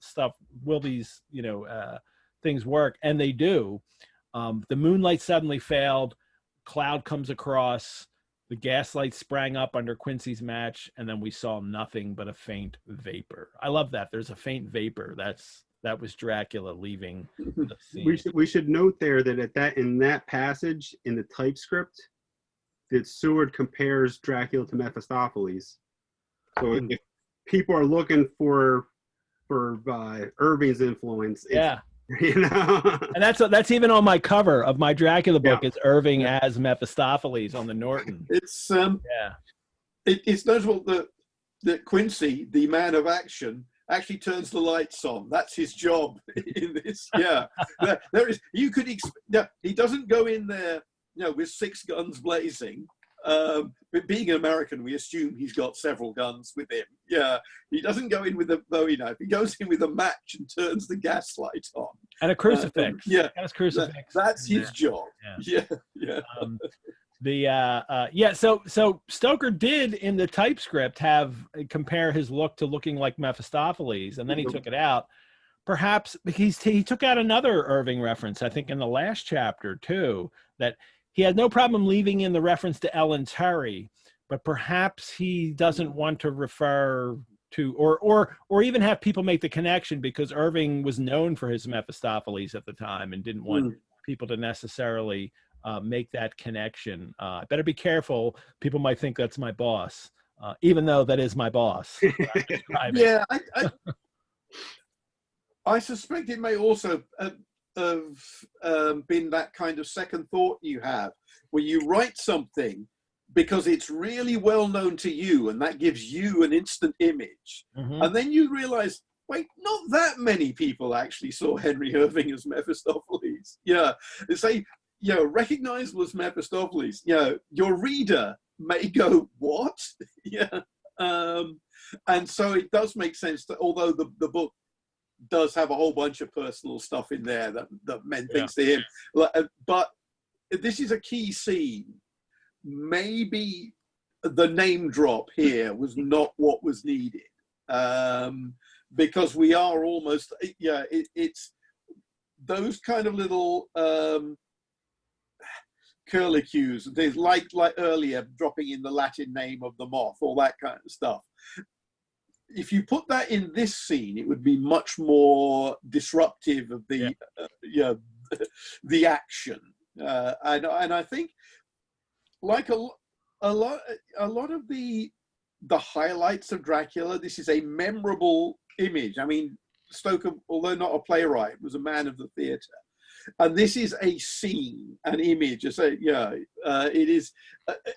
things work? And they do. The moonlight suddenly failed. Cloud comes across. The gaslight sprang up under Quincy's match, and then we saw nothing but a faint vapor. I love that. There's a faint vapor. That was Dracula leaving the scene. We should note there that in that passage in the typescript, that Seward compares Dracula to Mephistopheles. So if people are looking for Irving's influence, and that's even on my cover of my Dracula book. It's Irving as Mephistopheles on the Norton. It's it's notable that Quincy, the man of action, actually turns the lights on. That's his job in this. There is. He doesn't go in there, with 6 guns blazing. But being an American, we assume he's got several guns with him. He doesn't go in with a Bowie knife. He goes in with a match and turns the gas light on. And a crucifix. His crucifix. That's his job. So Stoker did in the typescript compare his look to looking like Mephistopheles, and then he took it out. Perhaps he took out another Irving reference, I think, in the last chapter too, that he had no problem leaving in the reference to Ellen Terry, but perhaps he doesn't want to refer to or even have people make the connection, because Irving was known for his Mephistopheles at the time and didn't want people to necessarily make that connection. Better be careful. People might think that's my boss, even though that is my boss. I suspect it may also have been that kind of second thought you have, where you write something because it's really well known to you, and that gives you an instant image. And then you realize, wait, not that many people actually saw Henry Irving as Mephistopheles. Say, recognizable as Mephistopheles. Your reader may go, what? And so it does make sense that although the book does have a whole bunch of personal stuff in there that meant things to him. But this is a key scene. Maybe the name drop here was not what was needed, because we are almost, it's those kind of little curlicues, there's like earlier dropping in the Latin name of the moth, all that kind of stuff. If you put that in this scene, it would be much more disruptive of the the action, and I think like a lot of the highlights of Dracula, this is a memorable image. I mean, Stoker, although not a playwright, was a man of the theatre. And this is a scene, an image. It is.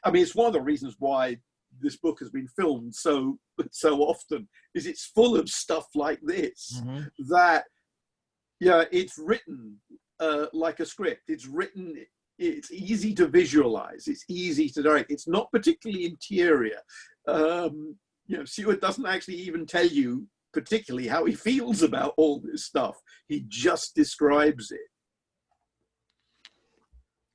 I mean, it's one of the reasons why this book has been filmed so often. Is it's full of stuff like this that, it's written like a script. It's written. It's easy to visualize. It's easy to direct. It's not particularly interior. Seward doesn't actually even tell you particularly how he feels about all this stuff. He just describes it.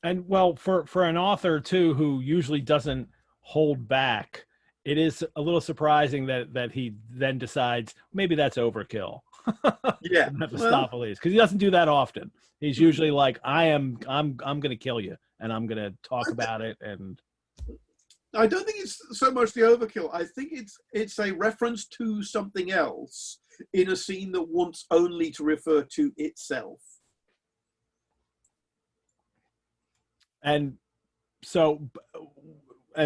And well, for an author too, who usually doesn't hold back, it is a little surprising that he then decides maybe that's overkill. Yeah, Mephistopheles, because he doesn't do that often. He's usually like, I'm going to kill you, and I'm going to talk about it. And I don't think it's so much the overkill. I think it's a reference to something else in a scene that wants only to refer to itself. And so we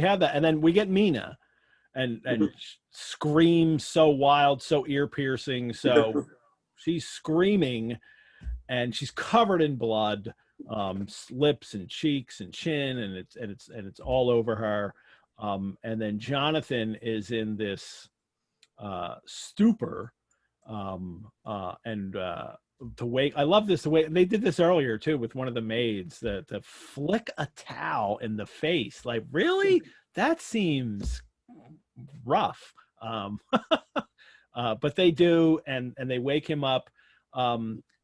have that, and then we get Mina, and screams so wild, so ear piercing, so she's screaming, and she's covered in blood, lips and cheeks and chin, and it's all over her. And then Jonathan is in this stupor, to wake. I love this, the way they did this earlier too with one of the maids, to flick a towel in the face. Like, really? That seems rough. But they do, and they wake him up.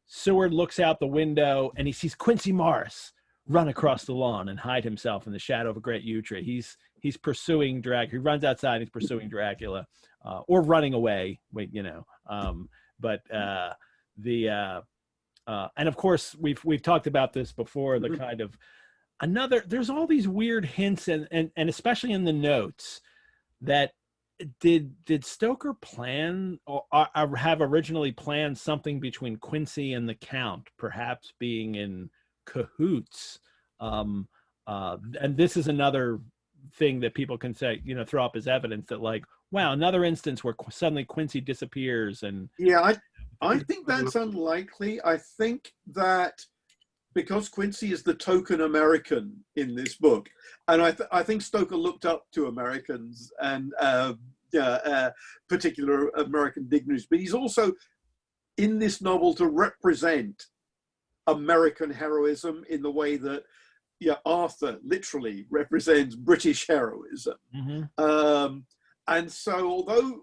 Seward looks out the window and he sees Quincy Morris run across the lawn and hide himself in the shadow of a great yew tree. He's pursuing Dracula. He runs outside. He's pursuing Dracula, or running away. And of course we've talked about this before. The kind of there's all these weird hints and especially in the notes that did Stoker plan or have originally planned something between Quincy and the Count, perhaps being in cahoots. And this is another thing that people can say, throw up as evidence that, like, wow, another instance where suddenly Quincy disappears. And I think that's unlikely. I think that because Quincy is the token American in this book, and I think Stoker looked up to Americans and particular American dignitaries, but he's also in this novel to represent American heroism in the way that Arthur literally represents British heroism. And so although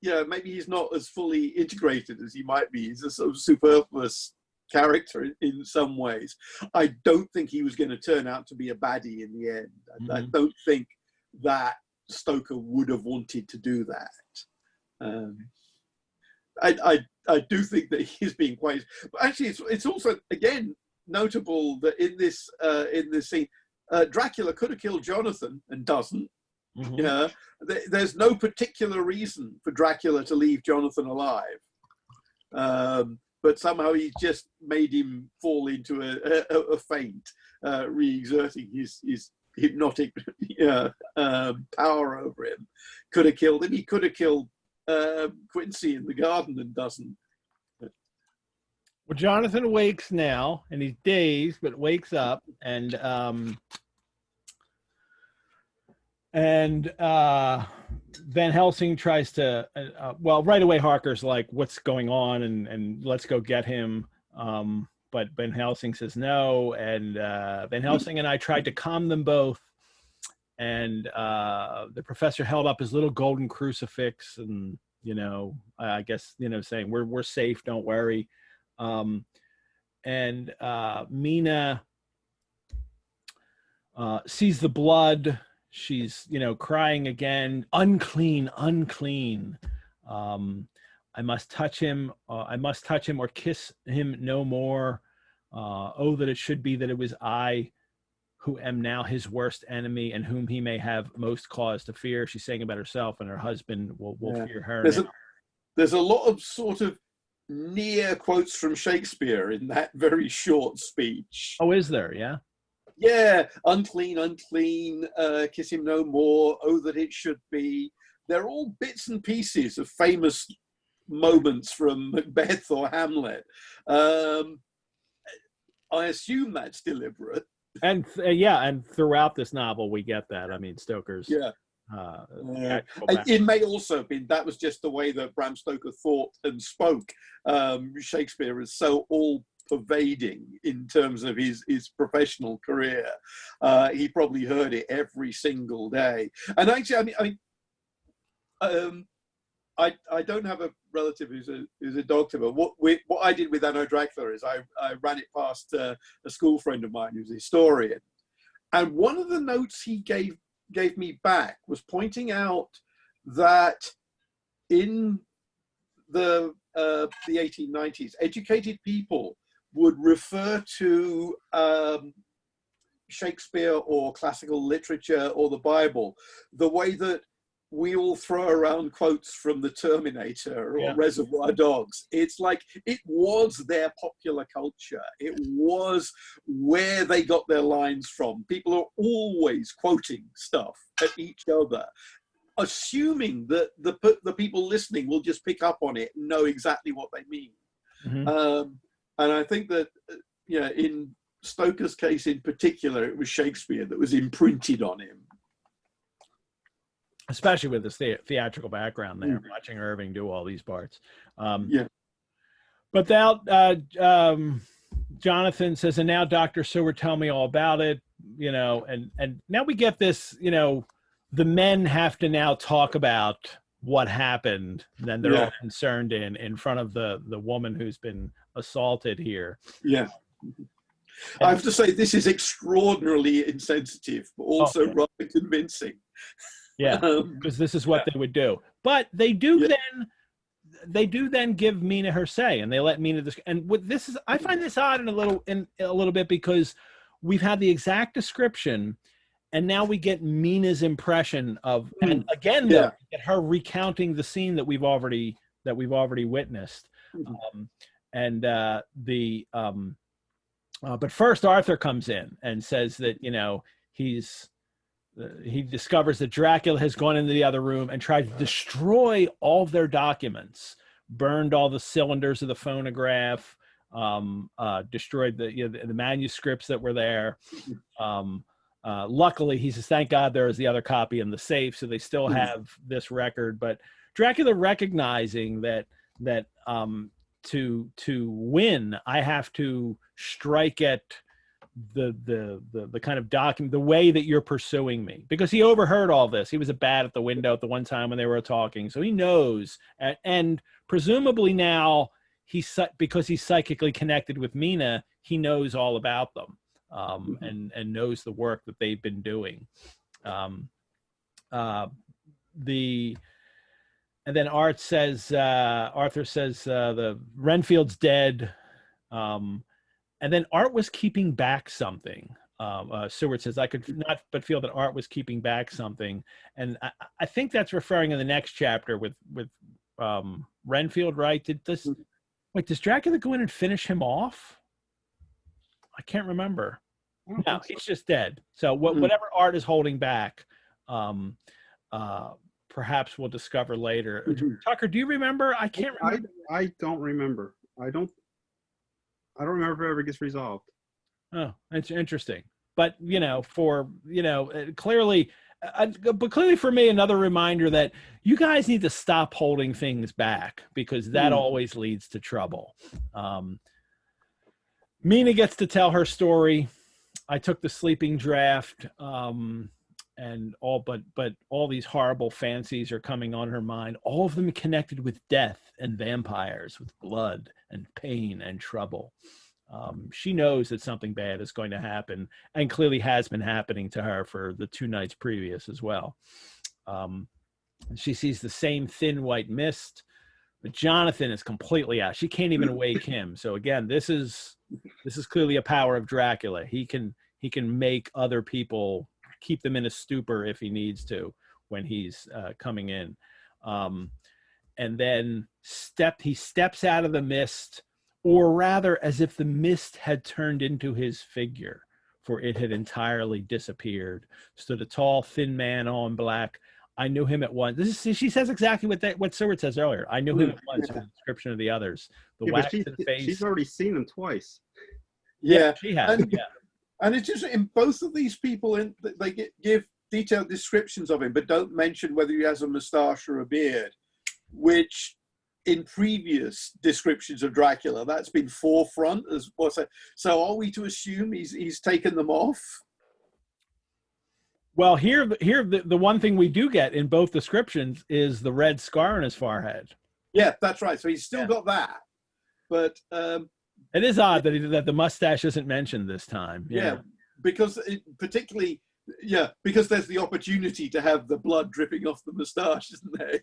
maybe he's not as fully integrated as he might be, he's a sort of superfluous character in some ways, I don't think he was going to turn out to be a baddie in the end. I don't think that Stoker would have wanted to do that. I do think that he's being quite, but actually it's also again notable that in this scene, Dracula could have killed Jonathan and doesn't. There's no particular reason for Dracula to leave Jonathan alive, but somehow he just made him fall into a faint, re-exerting his hypnotic power over him. Could have killed him. He could have killed Quincy in the garden and doesn't. Well, Jonathan awakes now, and he's dazed, but wakes up, and Van Helsing tries to, right away Harker's like, what's going on, and let's go get him. But Van Helsing says no, and Van Helsing and I tried to calm them both, and the professor held up his little golden crucifix, and I guess, saying we're safe, don't worry. And Mina sees the blood. She's, crying again, unclean, unclean. I must touch him or kiss him no more. Oh, that it should be that it was I who am now his worst enemy and whom he may have most cause to fear. She's saying about herself, and her husband will fear her. There's a lot of sort of near quotes from Shakespeare in that very short speech. Oh, is there? Yeah. Yeah, unclean, unclean, kiss him no more, oh, that it should be. They're all bits and pieces of famous moments from Macbeth or Hamlet. I assume that's deliberate. And and throughout this novel, we get that. I mean, Stoker's. Yeah. It may also have been that was just the way that Bram Stoker thought and spoke. Shakespeare is so all-pervading in terms of his professional career. He probably heard it every single day. And actually, I don't have a relative who's a doctor, but what I did with Anno Dracula is I ran it past a school friend of mine who's a historian, and one of the notes he gave me back was pointing out that in the 1890s, educated people would refer to Shakespeare or classical literature or the Bible the way that we all throw around quotes from the Terminator or Reservoir Dogs. It's like it was their popular culture. It was where they got their lines from. People are always quoting stuff at each other, assuming that the people listening will just pick up on it and know exactly what they mean. Mm-hmm. And I think that, in Stoker's case in particular, it was Shakespeare that was imprinted on him. Especially with this theatrical background there, watching Irving do all these parts. But Jonathan says, and now Dr. Seward tell me all about it, and now we get this, the men have to now talk about what happened. And then they're all concerned in front of the woman who's been assaulted here. Yeah. I have to say, this is extraordinarily insensitive, but also rather convincing. Yeah, because this is what they would do. But they do then give Mina her say, and they let Mina and what this is, I find this odd in a little bit, because we've had the exact description, and now we get Mina's impression of, and again, though, we get her recounting the scene that we've already witnessed. But first Arthur comes in and says that he discovers that Dracula has gone into the other room and tried to destroy all of their documents, burned all the cylinders of the phonograph, destroyed the manuscripts that were there. Luckily, he says, thank God there is the other copy in the safe, so they still have this record. But Dracula, recognizing that to win, I have to strike at the kind of document, the way that you're pursuing me, because he overheard all this. He was a bat at the window at the one time when they were talking, so he knows, and presumably now because he's psychically connected with Mina, he knows all about them, and knows the work that they've been doing. And then Arthur says the Renfield's dead. And then Art was keeping back something. Seward says, I could not but feel that Art was keeping back something. And I think that's referring in the next chapter with Renfield, right? Does Dracula go in and finish him off? I can't remember. No, he's just dead. So whatever Art is holding back, perhaps we'll discover later. Tucker, do you remember? I can't remember. I don't remember. I don't remember if it ever gets resolved. Oh, it's interesting. But, clearly, but clearly for me, another reminder that you guys need to stop holding things back, because that always leads to trouble. Mina gets to tell her story. I took the sleeping draft. but all these horrible fancies are coming on her mind, all of them connected with death and vampires, with blood and pain and trouble. She knows that something bad is going to happen, and clearly has been happening to her for the 2 nights previous as well. She sees the same thin white mist, but Jonathan is completely out. She can't even wake him. So again, this is clearly a power of Dracula. He can make other people, keep them in a stupor if he needs to when he's coming in. And then he steps out of the mist, or rather as if the mist had turned into his figure, for it had entirely disappeared. Stood a tall, thin man, all in black. I knew him at once. She says exactly what Seward says earlier. I knew him at once from the description of the others. The waxen face. She's already seen him twice. Yeah, she has. And it's just in both of these people, they give detailed descriptions of him, but don't mention whether he has a moustache or a beard, which in previous descriptions of Dracula, that's been forefront as what's that. So are we to assume he's taken them off? Well, here, the one thing we do get in both descriptions is the red scar on his forehead. Yeah, that's right. So he's still got that, but it is odd that the mustache isn't mentioned this time. Yeah, because because there's the opportunity to have the blood dripping off the mustache, isn't there?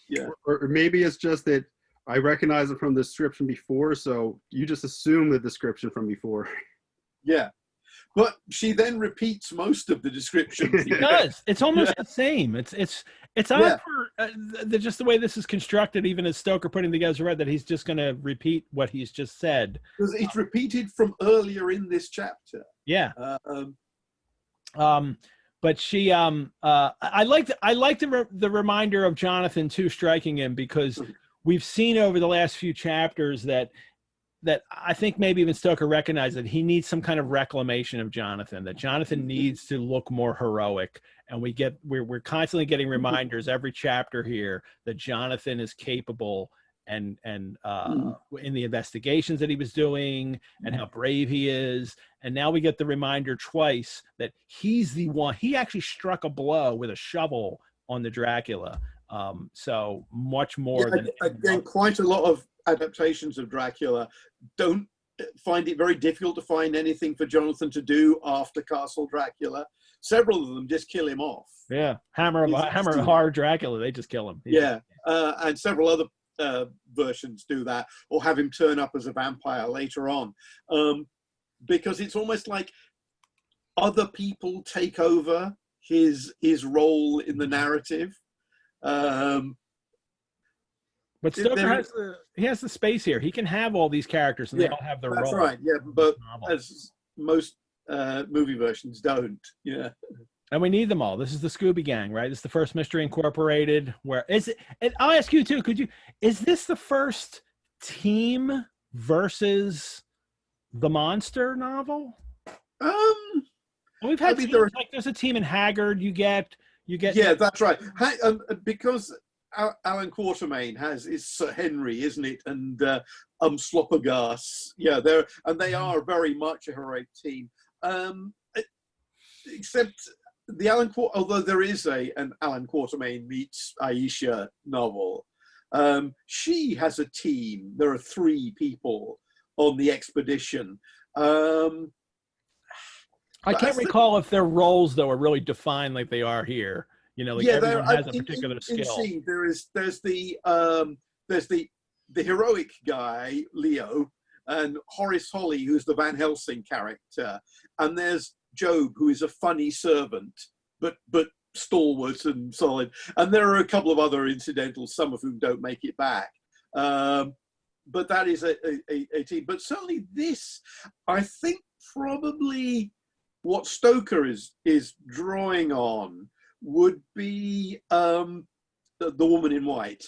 Yeah. Or maybe it's just that I recognize it from the description before, so you just assume the description from before. Yeah. But she then repeats most of the description. It does. It's almost the same. It's odd for just the way this is constructed, even as Stoker putting together read that he's just going to repeat what he's just said. Because it's repeated from earlier in this chapter. Yeah. But she, I liked the reminder of Jonathan too, striking him, because we've seen over the last few chapters that I think maybe even Stoker recognized that he needs some kind of reclamation of Jonathan, that Jonathan needs to look more heroic. And we're constantly getting reminders every chapter here that Jonathan is capable and in the investigations that he was doing and how brave he is. And now we get the reminder twice that he's the one, he actually struck a blow with a shovel on the Dracula. So much more than again, quite a lot of adaptations of Dracula don't find it very difficult to find anything for Jonathan to do after Castle Dracula. Several of them just kill him off. Yeah, Hammer of Horror Dracula, they just kill him. Yeah, and several other versions do that, or have him turn up as a vampire later on, because it's almost like other people take over his role in the narrative. But Stoker has the space here. He can have all these characters, and they all have their role. That's right. Yeah, but as most movie versions don't. Yeah. And we need them all. This is the Scooby Gang, right? This is the first Mystery Incorporated. Where is it? And I'll ask you too. Is this the first team versus the monster novel? We've had there's a team in Haggard. You get. Yeah, that's right. Because Alan Quatermain is Sir Henry, isn't it? And Sloppergas. Yeah, they are very much a heroic team. Except although there is an Alan Quatermain meets Aisha novel, she has a team. There are 3 people on the expedition. I can't recall if their roles though are really defined like they are here. Everyone has a particular skill. There's the heroic guy, Leo, and Horace Holly, who's the Van Helsing character, and there's Job, who is a funny servant, but stalwart and solid. And there are a couple of other incidentals, some of whom don't make it back. But that is a team. But certainly this, I think, probably what Stoker is drawing on would be the Woman in White,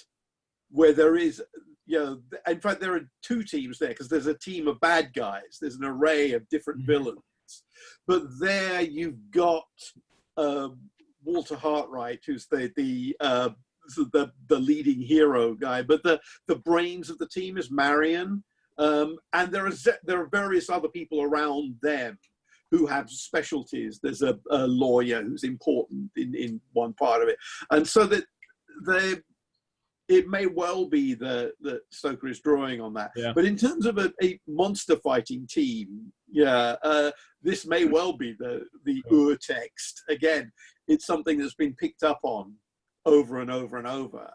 where there is, in fact, there are 2 teams there, because there's a team of bad guys. There's an array of different villains. But there you've got Walter Hartright, who's the leading hero guy. But the brains of the team is Marion. And there are various other people around them who have specialties. There's a lawyer who's important in one part of it, and so that it may well be that Stoker is drawing on that. Yeah. But in terms of a monster fighting team, this may well be the ur-text. Again, it's something that's been picked up on over and over and over.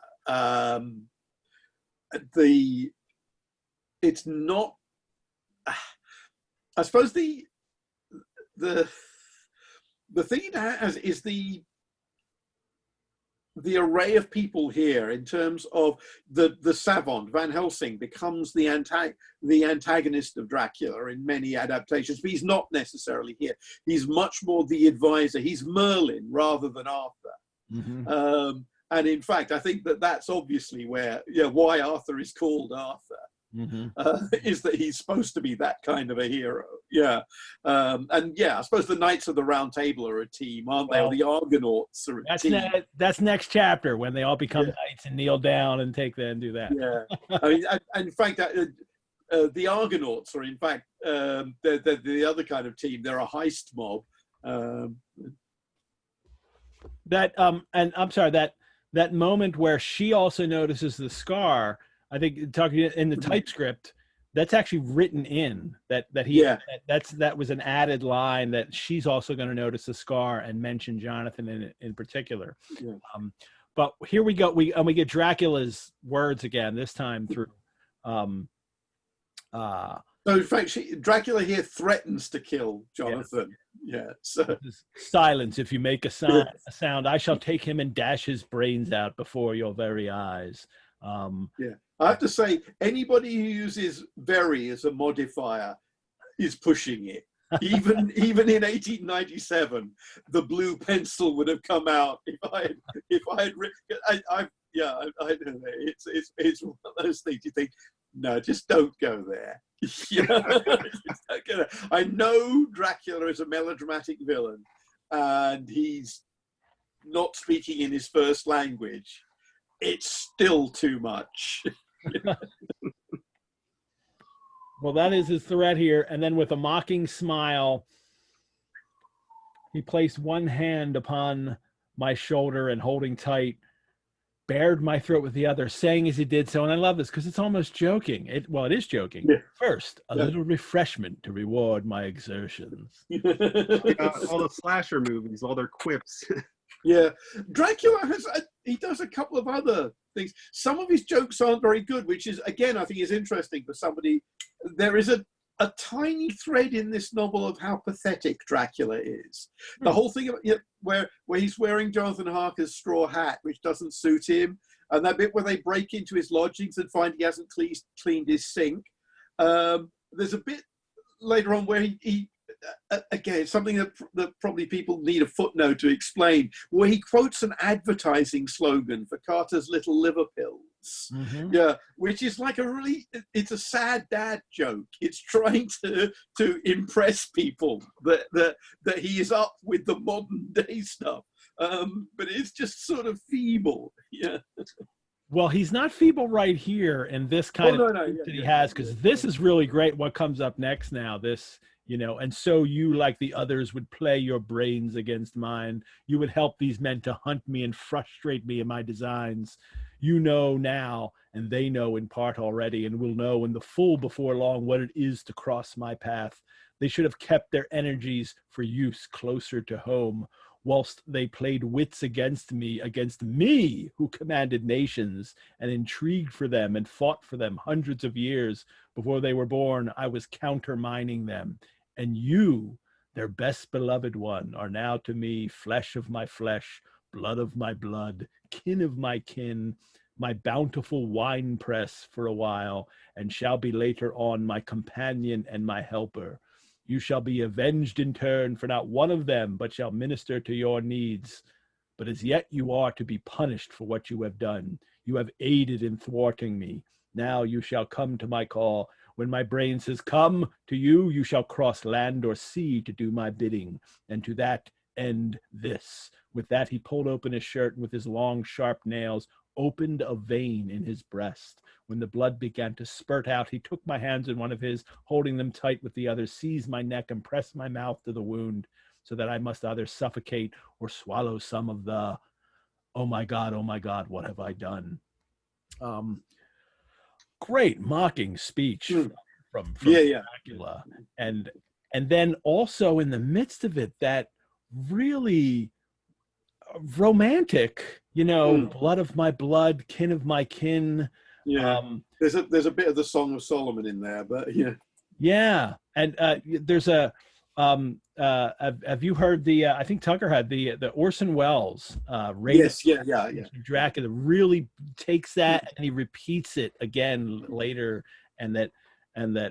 It's not, I suppose the thing it has is the array of people here in terms of the savant. Van Helsing becomes the antagonist of Dracula in many adaptations, but he's not necessarily here. He's much more the advisor. He's Merlin rather than Arthur. Mm-hmm. And in fact, I think that's obviously why Arthur is called Arthur. Mm-hmm. Is that he's supposed to be that kind of a hero. I suppose the Knights of the Round Table are a team, aren't they? Or the Argonauts are a team. That's next chapter, when they all become knights and kneel down and do that. Yeah. I mean, and in fact, the Argonauts are in fact they're the other kind of team. They're a heist mob. And I'm sorry, that moment where she also notices the scar, I think, talking in the typescript, that's actually written in that was an added line, that she's also going to notice the scar and mention Jonathan in particular. Yeah. But here we go. We get Dracula's words again, this time through. So in fact, Dracula here threatens to kill Jonathan. Yeah. So silence. If you make a sound, I shall take him and dash his brains out before your very eyes. I have to say, anybody who uses very as a modifier is pushing it. Even in 1897, the blue pencil would have come out if I had written. I don't know. It's one of those things you think, no, just don't go there. I know Dracula is a melodramatic villain, and he's not speaking in his first language. It's still too much. Well, that is his threat here. And then with a mocking smile, he placed one hand upon my shoulder and, holding tight, bared my throat with the other, saying as he did so, and I love this because it's almost joking. It is joking. Yeah. First, a little refreshment to reward my exertions. All the slasher movies, all their quips. Yeah, Dracula he does a couple of other things. Some of his jokes aren't very good, which is, again, I think is interesting for somebody. There is a tiny thread in this novel of how pathetic Dracula is. The whole thing where he's wearing Jonathan Harker's straw hat, which doesn't suit him, and that bit where they break into his lodgings and find he hasn't cleaned his sink. There's a bit later on where he again, something that probably people need a footnote to explain, where he quotes an advertising slogan for Carter's Little Liver Pills. Mm-hmm. Which is like it's a sad dad joke. It's trying to impress people that he is up with the modern day stuff. But it's just sort of feeble. Yeah. Well, he's not feeble right here in this kind that he has, because this is really great. What comes up next now, this, and so you, like the others, would play your brains against mine. You would help these men to hunt me and frustrate me in my designs. You know now, and they know in part already, and will know in the full before long what it is to cross my path. They should have kept their energies for use closer to home, whilst they played wits against me, who commanded nations and intrigued for them and fought for them hundreds of years before they were born. I was countermining them. And you, their best beloved one, are now to me flesh of my flesh, blood of my blood, kin of my kin, my bountiful wine press for a while, and shall be later on my companion and my helper. You shall be avenged in turn, for not one of them but shall minister to your needs. But as yet you are to be punished for what you have done. You have aided in thwarting me. Now you shall come to my call. When my brain says, come to you, you shall cross land or sea to do my bidding. And to that end this. With that, he pulled open his shirt, and with his long, sharp nails opened a vein in his breast. When the blood began to spurt out, he took my hands in one of his, holding them tight with the other, seized my neck and pressed my mouth to the wound, so that I must either suffocate or swallow some of the, oh my God, what have I done? Great mocking speech from Dracula. And then also in the midst of it, that really romantic, blood of my blood, kin of my kin. Yeah, there's a bit of the Song of Solomon in there, but yeah. And there's a have you heard the I think Tucker had the Orson Welles yes, yeah. Dracula really takes that and he repeats it again later, and that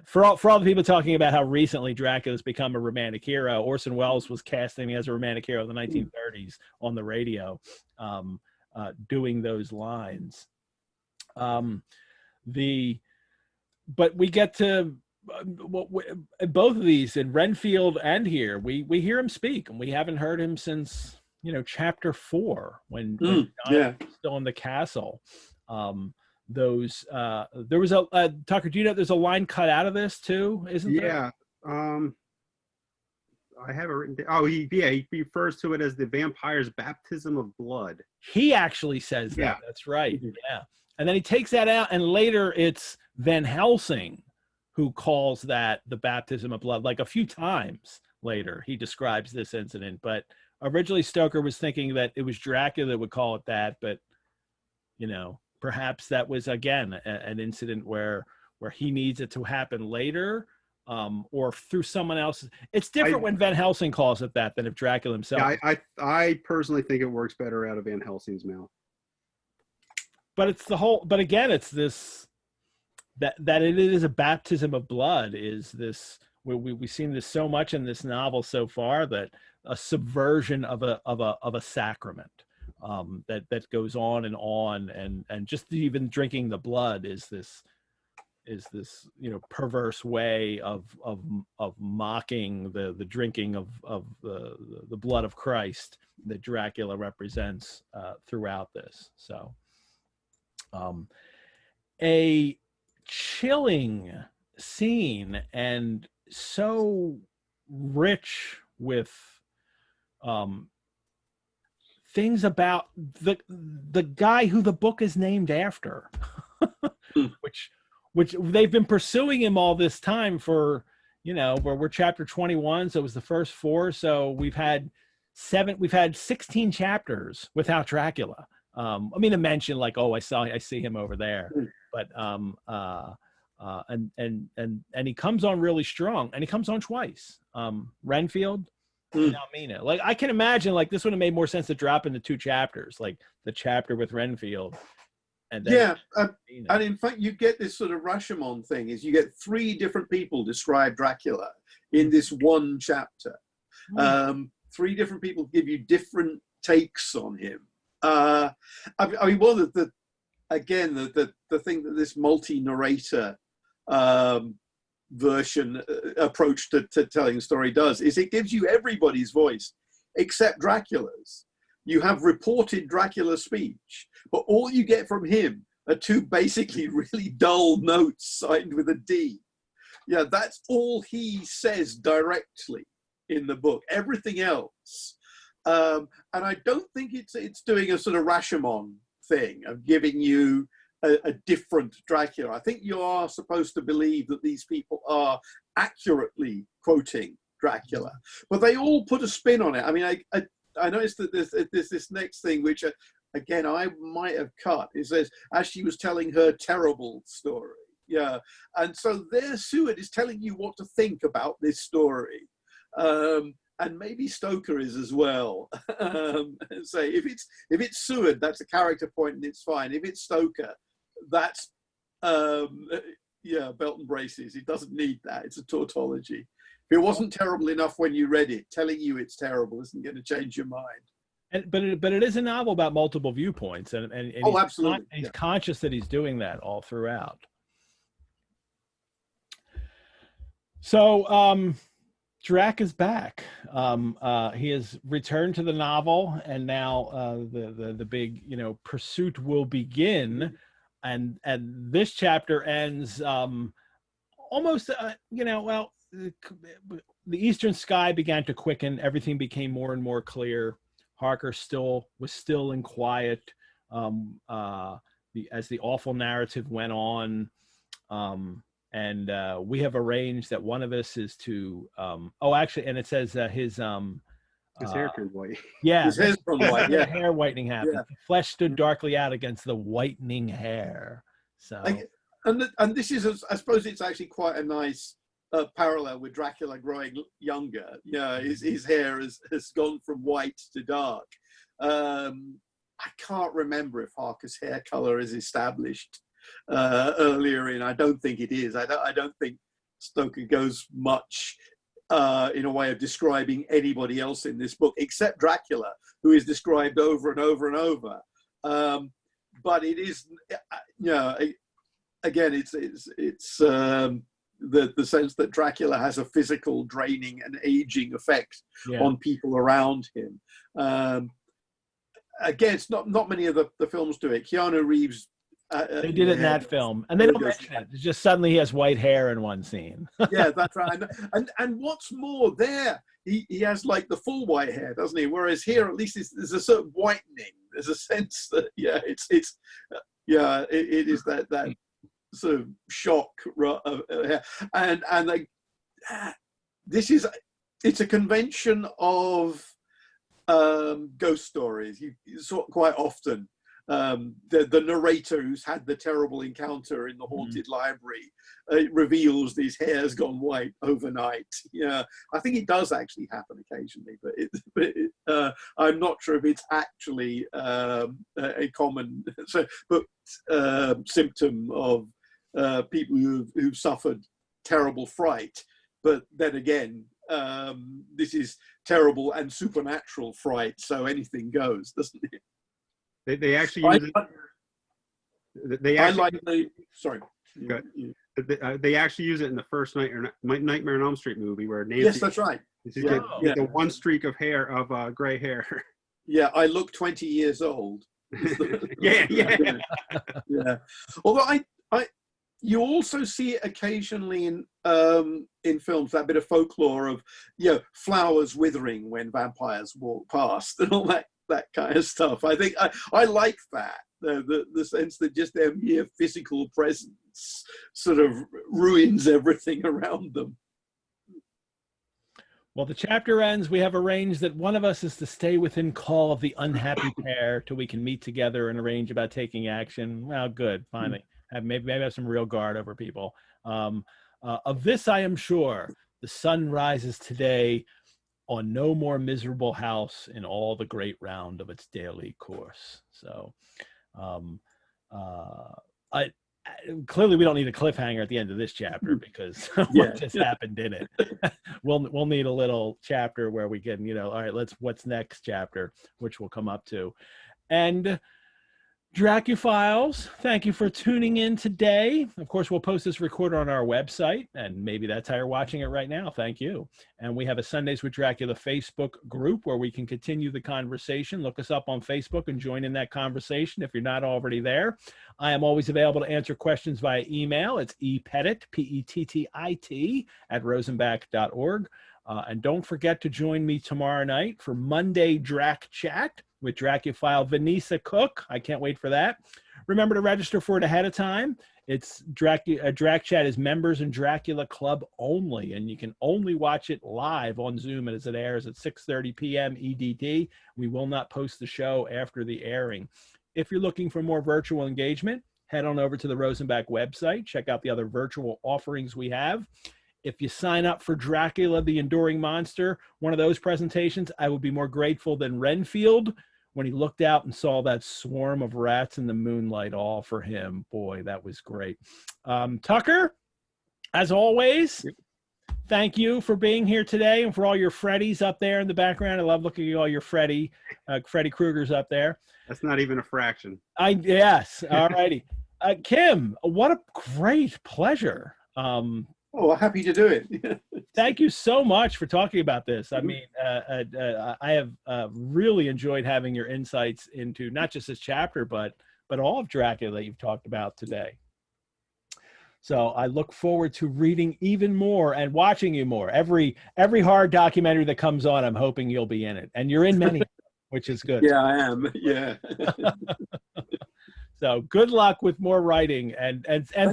for all the people talking about how recently Dracula's become a romantic hero, Orson Welles was casting him as a romantic hero in the 1930s on the radio, doing those lines. But we get to both of these in Renfield and here, we hear him speak, and we haven't heard him since chapter 4 when John was still in the castle. There was a Tucker, do you know there's a line cut out of this too, isn't there? Yeah. I have it written down. He refers to it as the vampire's baptism of blood. He actually says that. Yeah. That's right. Yeah. And then he takes that out, and later it's Van Helsing who calls that the baptism of blood. Like a few times later, he describes this incident. But originally Stoker was thinking that it was Dracula that would call it that. But, perhaps that was, again, an incident where he needs it to happen later, or through someone else. It's different when Van Helsing calls it that than if Dracula himself. Yeah, I personally think it works better out of Van Helsing's mouth. But it's but again, it's this, that it is a baptism of blood is this, we've seen this so much in this novel so far, that a subversion of a sacrament, that goes on, and just even drinking the blood is this perverse way of mocking the drinking of the blood of Christ that Dracula represents throughout this. So a chilling scene, and so rich with things about the guy who the book is named after, which they've been pursuing him all this time for, where we're chapter 21, so it was the first 4, so we've had 16 chapters without Dracula. To mention like, I see him over there, but and he comes on really strong, and he comes on twice. Renfield, now Mina. Like, I can imagine like this would have made more sense to drop into 2 chapters, like the chapter with Renfield, and then and in fact you get this sort of Rashomon thing, is you get 3 different people describe Dracula in this one chapter. 3 different people give you different takes on him. One of the thing that this multi-narrator version approach to telling a story does is it gives you everybody's voice except Dracula's. You have reported Dracula speech, but all you get from him are 2 basically really dull notes signed with a D. Yeah, that's all he says directly in the book. Everything else. And I don't think it's doing a sort of Rashomon thing of giving you a different Dracula. I think you are supposed to believe that these people are accurately quoting Dracula, but they all put a spin on it. I mean, I noticed that there's this next thing, which again I might have cut. It says, as she was telling her terrible story. Yeah, and so there Seward is telling you what to think about this story. And maybe Stoker is as well. Say if it's Seward, that's a character point and it's fine. If it's Stoker, that's belt and braces. It doesn't need that. It's a tautology. If it wasn't terrible enough when you read it, telling you it's terrible isn't going to change your mind. But it is a novel about multiple viewpoints, and absolutely, he's conscious that he's doing that all throughout. So Drac is back. He has returned to the novel, and now the big pursuit will begin, and this chapter ends almost well. The eastern sky began to quicken. Everything became more and more clear. Harker was still in quiet as the awful narrative went on. And we have arranged that one of us is to and it says his hair turned white. Yeah, his hair's from white. Yeah, hair whitening happened. Yeah. Flesh stood darkly out against the whitening hair. So and this is, I suppose, it's actually quite a nice parallel with Dracula growing younger. Yeah, his hair has gone from white to dark. I can't remember if Harker's hair color is established earlier in. I don't think it is. I don't think Stoker goes much in a way of describing anybody else in this book except Dracula, who is described over and over and over. But it is, again, it's the sense that Dracula has a physical draining and aging effect on people around him. Again, it's not many of the films do it. Keanu Reeves. They did it in that film, and they don't mention it. It's just suddenly he has white hair in one scene. Yeah, that's right. And what's more, there he has like the full white hair, doesn't he? Whereas here, at least, there's a certain whitening. There's a sense that it is that sort of shock. And it's a convention of ghost stories. You saw it quite often. The narrator who's had the terrible encounter in the haunted library reveals his hair's gone white overnight. Yeah, I think it does actually happen occasionally, but I'm not sure if it's actually a common symptom of people who've suffered terrible fright. But then again, this is terrible and supernatural fright, so anything goes, doesn't it? They actually use it. They actually, sorry. They actually use it in the first Nightmare on Elm Street movie where Nancy. Yes, that's right. The one streak of hair of gray hair. Yeah, I look 20 years old. yeah. Although you also see it occasionally in films, that bit of folklore of flowers withering when vampires walk past and all that kind of stuff. I think I like that, the sense that just their mere physical presence sort of ruins everything around them. Well, the chapter ends. We have arranged that one of us is to stay within call of the unhappy pair till we can meet together and arrange about taking action. Well, good. Finally, maybe have some real guard over people. Of this, I am sure. The sun rises today on no more miserable house in all the great round of its daily course. So, clearly we don't need a cliffhanger at the end of this chapter because what just happened in it. We'll need a little chapter where we can, all right, what's next chapter, which we'll come up to. And Dracuphiles, thank you for tuning in today. Of course, we'll post this recorder on our website, and maybe that's how you're watching it right now. Thank you. And we have a Sundays with Dracula Facebook group where we can continue the conversation. Look us up on Facebook and join in that conversation if you're not already there. I am always available to answer questions via email. It's epettit, P-E-T-T-I-T, @rosenbach.org. And don't forget to join me tomorrow night for Monday Drac Chat with Dracuphile Vanessa Cook. I can't wait for that. Remember to register for it ahead of time. It's Drac Chat is members and Dracula Club only, and you can only watch it live on Zoom as it airs at 6:30 p.m. EDT. We will not post the show after the airing. If you're looking for more virtual engagement, head on over to the Rosenbach website. Check out the other virtual offerings we have. If you sign up for Dracula, the Enduring Monster, one of those presentations, I would be more grateful than Renfield when he looked out and saw that swarm of rats in the moonlight all for him. Boy, that was great. Tucker, as always, thank you for being here today and for all your Freddies up there in the background. I love looking at all your Freddy Kruegers up there. That's not even a fraction. Yes. All righty. Kim, what a great pleasure. Oh, well, happy to do it. Thank you so much for talking about this. I mean, I have really enjoyed having your insights into not just this chapter, but all of Dracula that you've talked about today. So I look forward to reading even more and watching you more. Every horror documentary that comes on, I'm hoping you'll be in it, and you're in many, which is good. Yeah, I am. Yeah. So good luck with more writing, and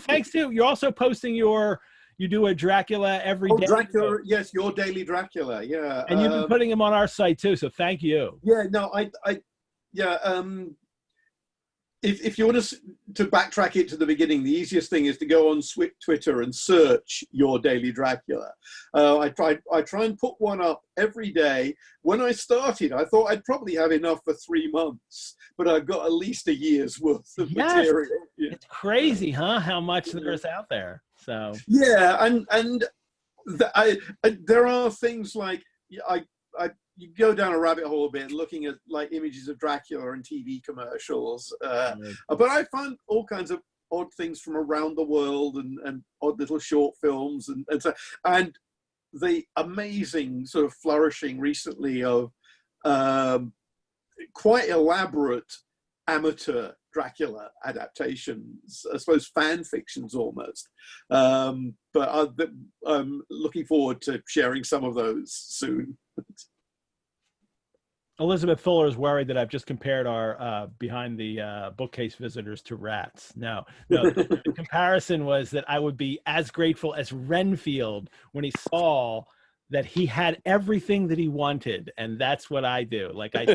thanks to you're also posting you do a Dracula every day. Dracula, yes, Your Daily Dracula, yeah. And you've been putting them on our site too, so thank you. Yeah, no, if you want to backtrack it to the beginning, the easiest thing is to go on Twitter and search Your Daily Dracula. I try and put one up every day. When I started, I thought I'd probably have enough for 3 months, but I've got at least a year's worth of material. Yeah. It's crazy, huh? How much there is out there. So yeah, and there are things like you go down a rabbit hole a bit, looking at like images of Dracula and TV commercials. But I found all kinds of odd things from around the world and odd little short films and the amazing sort of flourishing recently of quite elaborate amateur Dracula adaptations, I suppose fan fictions almost. But I'm looking forward to sharing some of those soon. Elizabeth Fuller is worried that I've just compared our behind the bookcase visitors to rats. No, the comparison was that I would be as grateful as Renfield when he saw that he had everything that he wanted, and that's what I do. Like I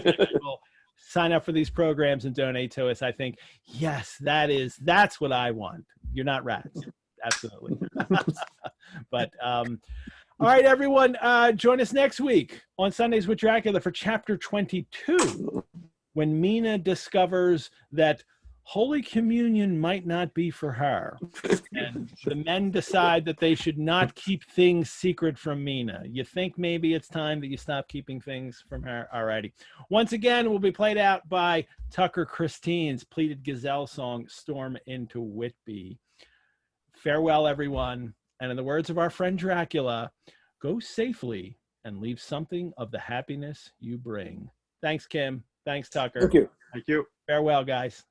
will sign up for these programs and donate to us. I think, yes, that's what I want. You're not rats. Absolutely. But all right, everyone, join us next week on Sundays with Dracula for chapter 22, when Mina discovers that Holy Communion might not be for her. And the men decide that they should not keep things secret from Mina. You think maybe it's time that you stop keeping things from her? All righty. Once again, will be played out by Tucker Christine's pleated gazelle song, Storm into Whitby. Farewell, everyone. And in the words of our friend Dracula, go safely and leave something of the happiness you bring. Thanks, Kim. Thanks, Tucker. Thank you. Thank you. Farewell, guys.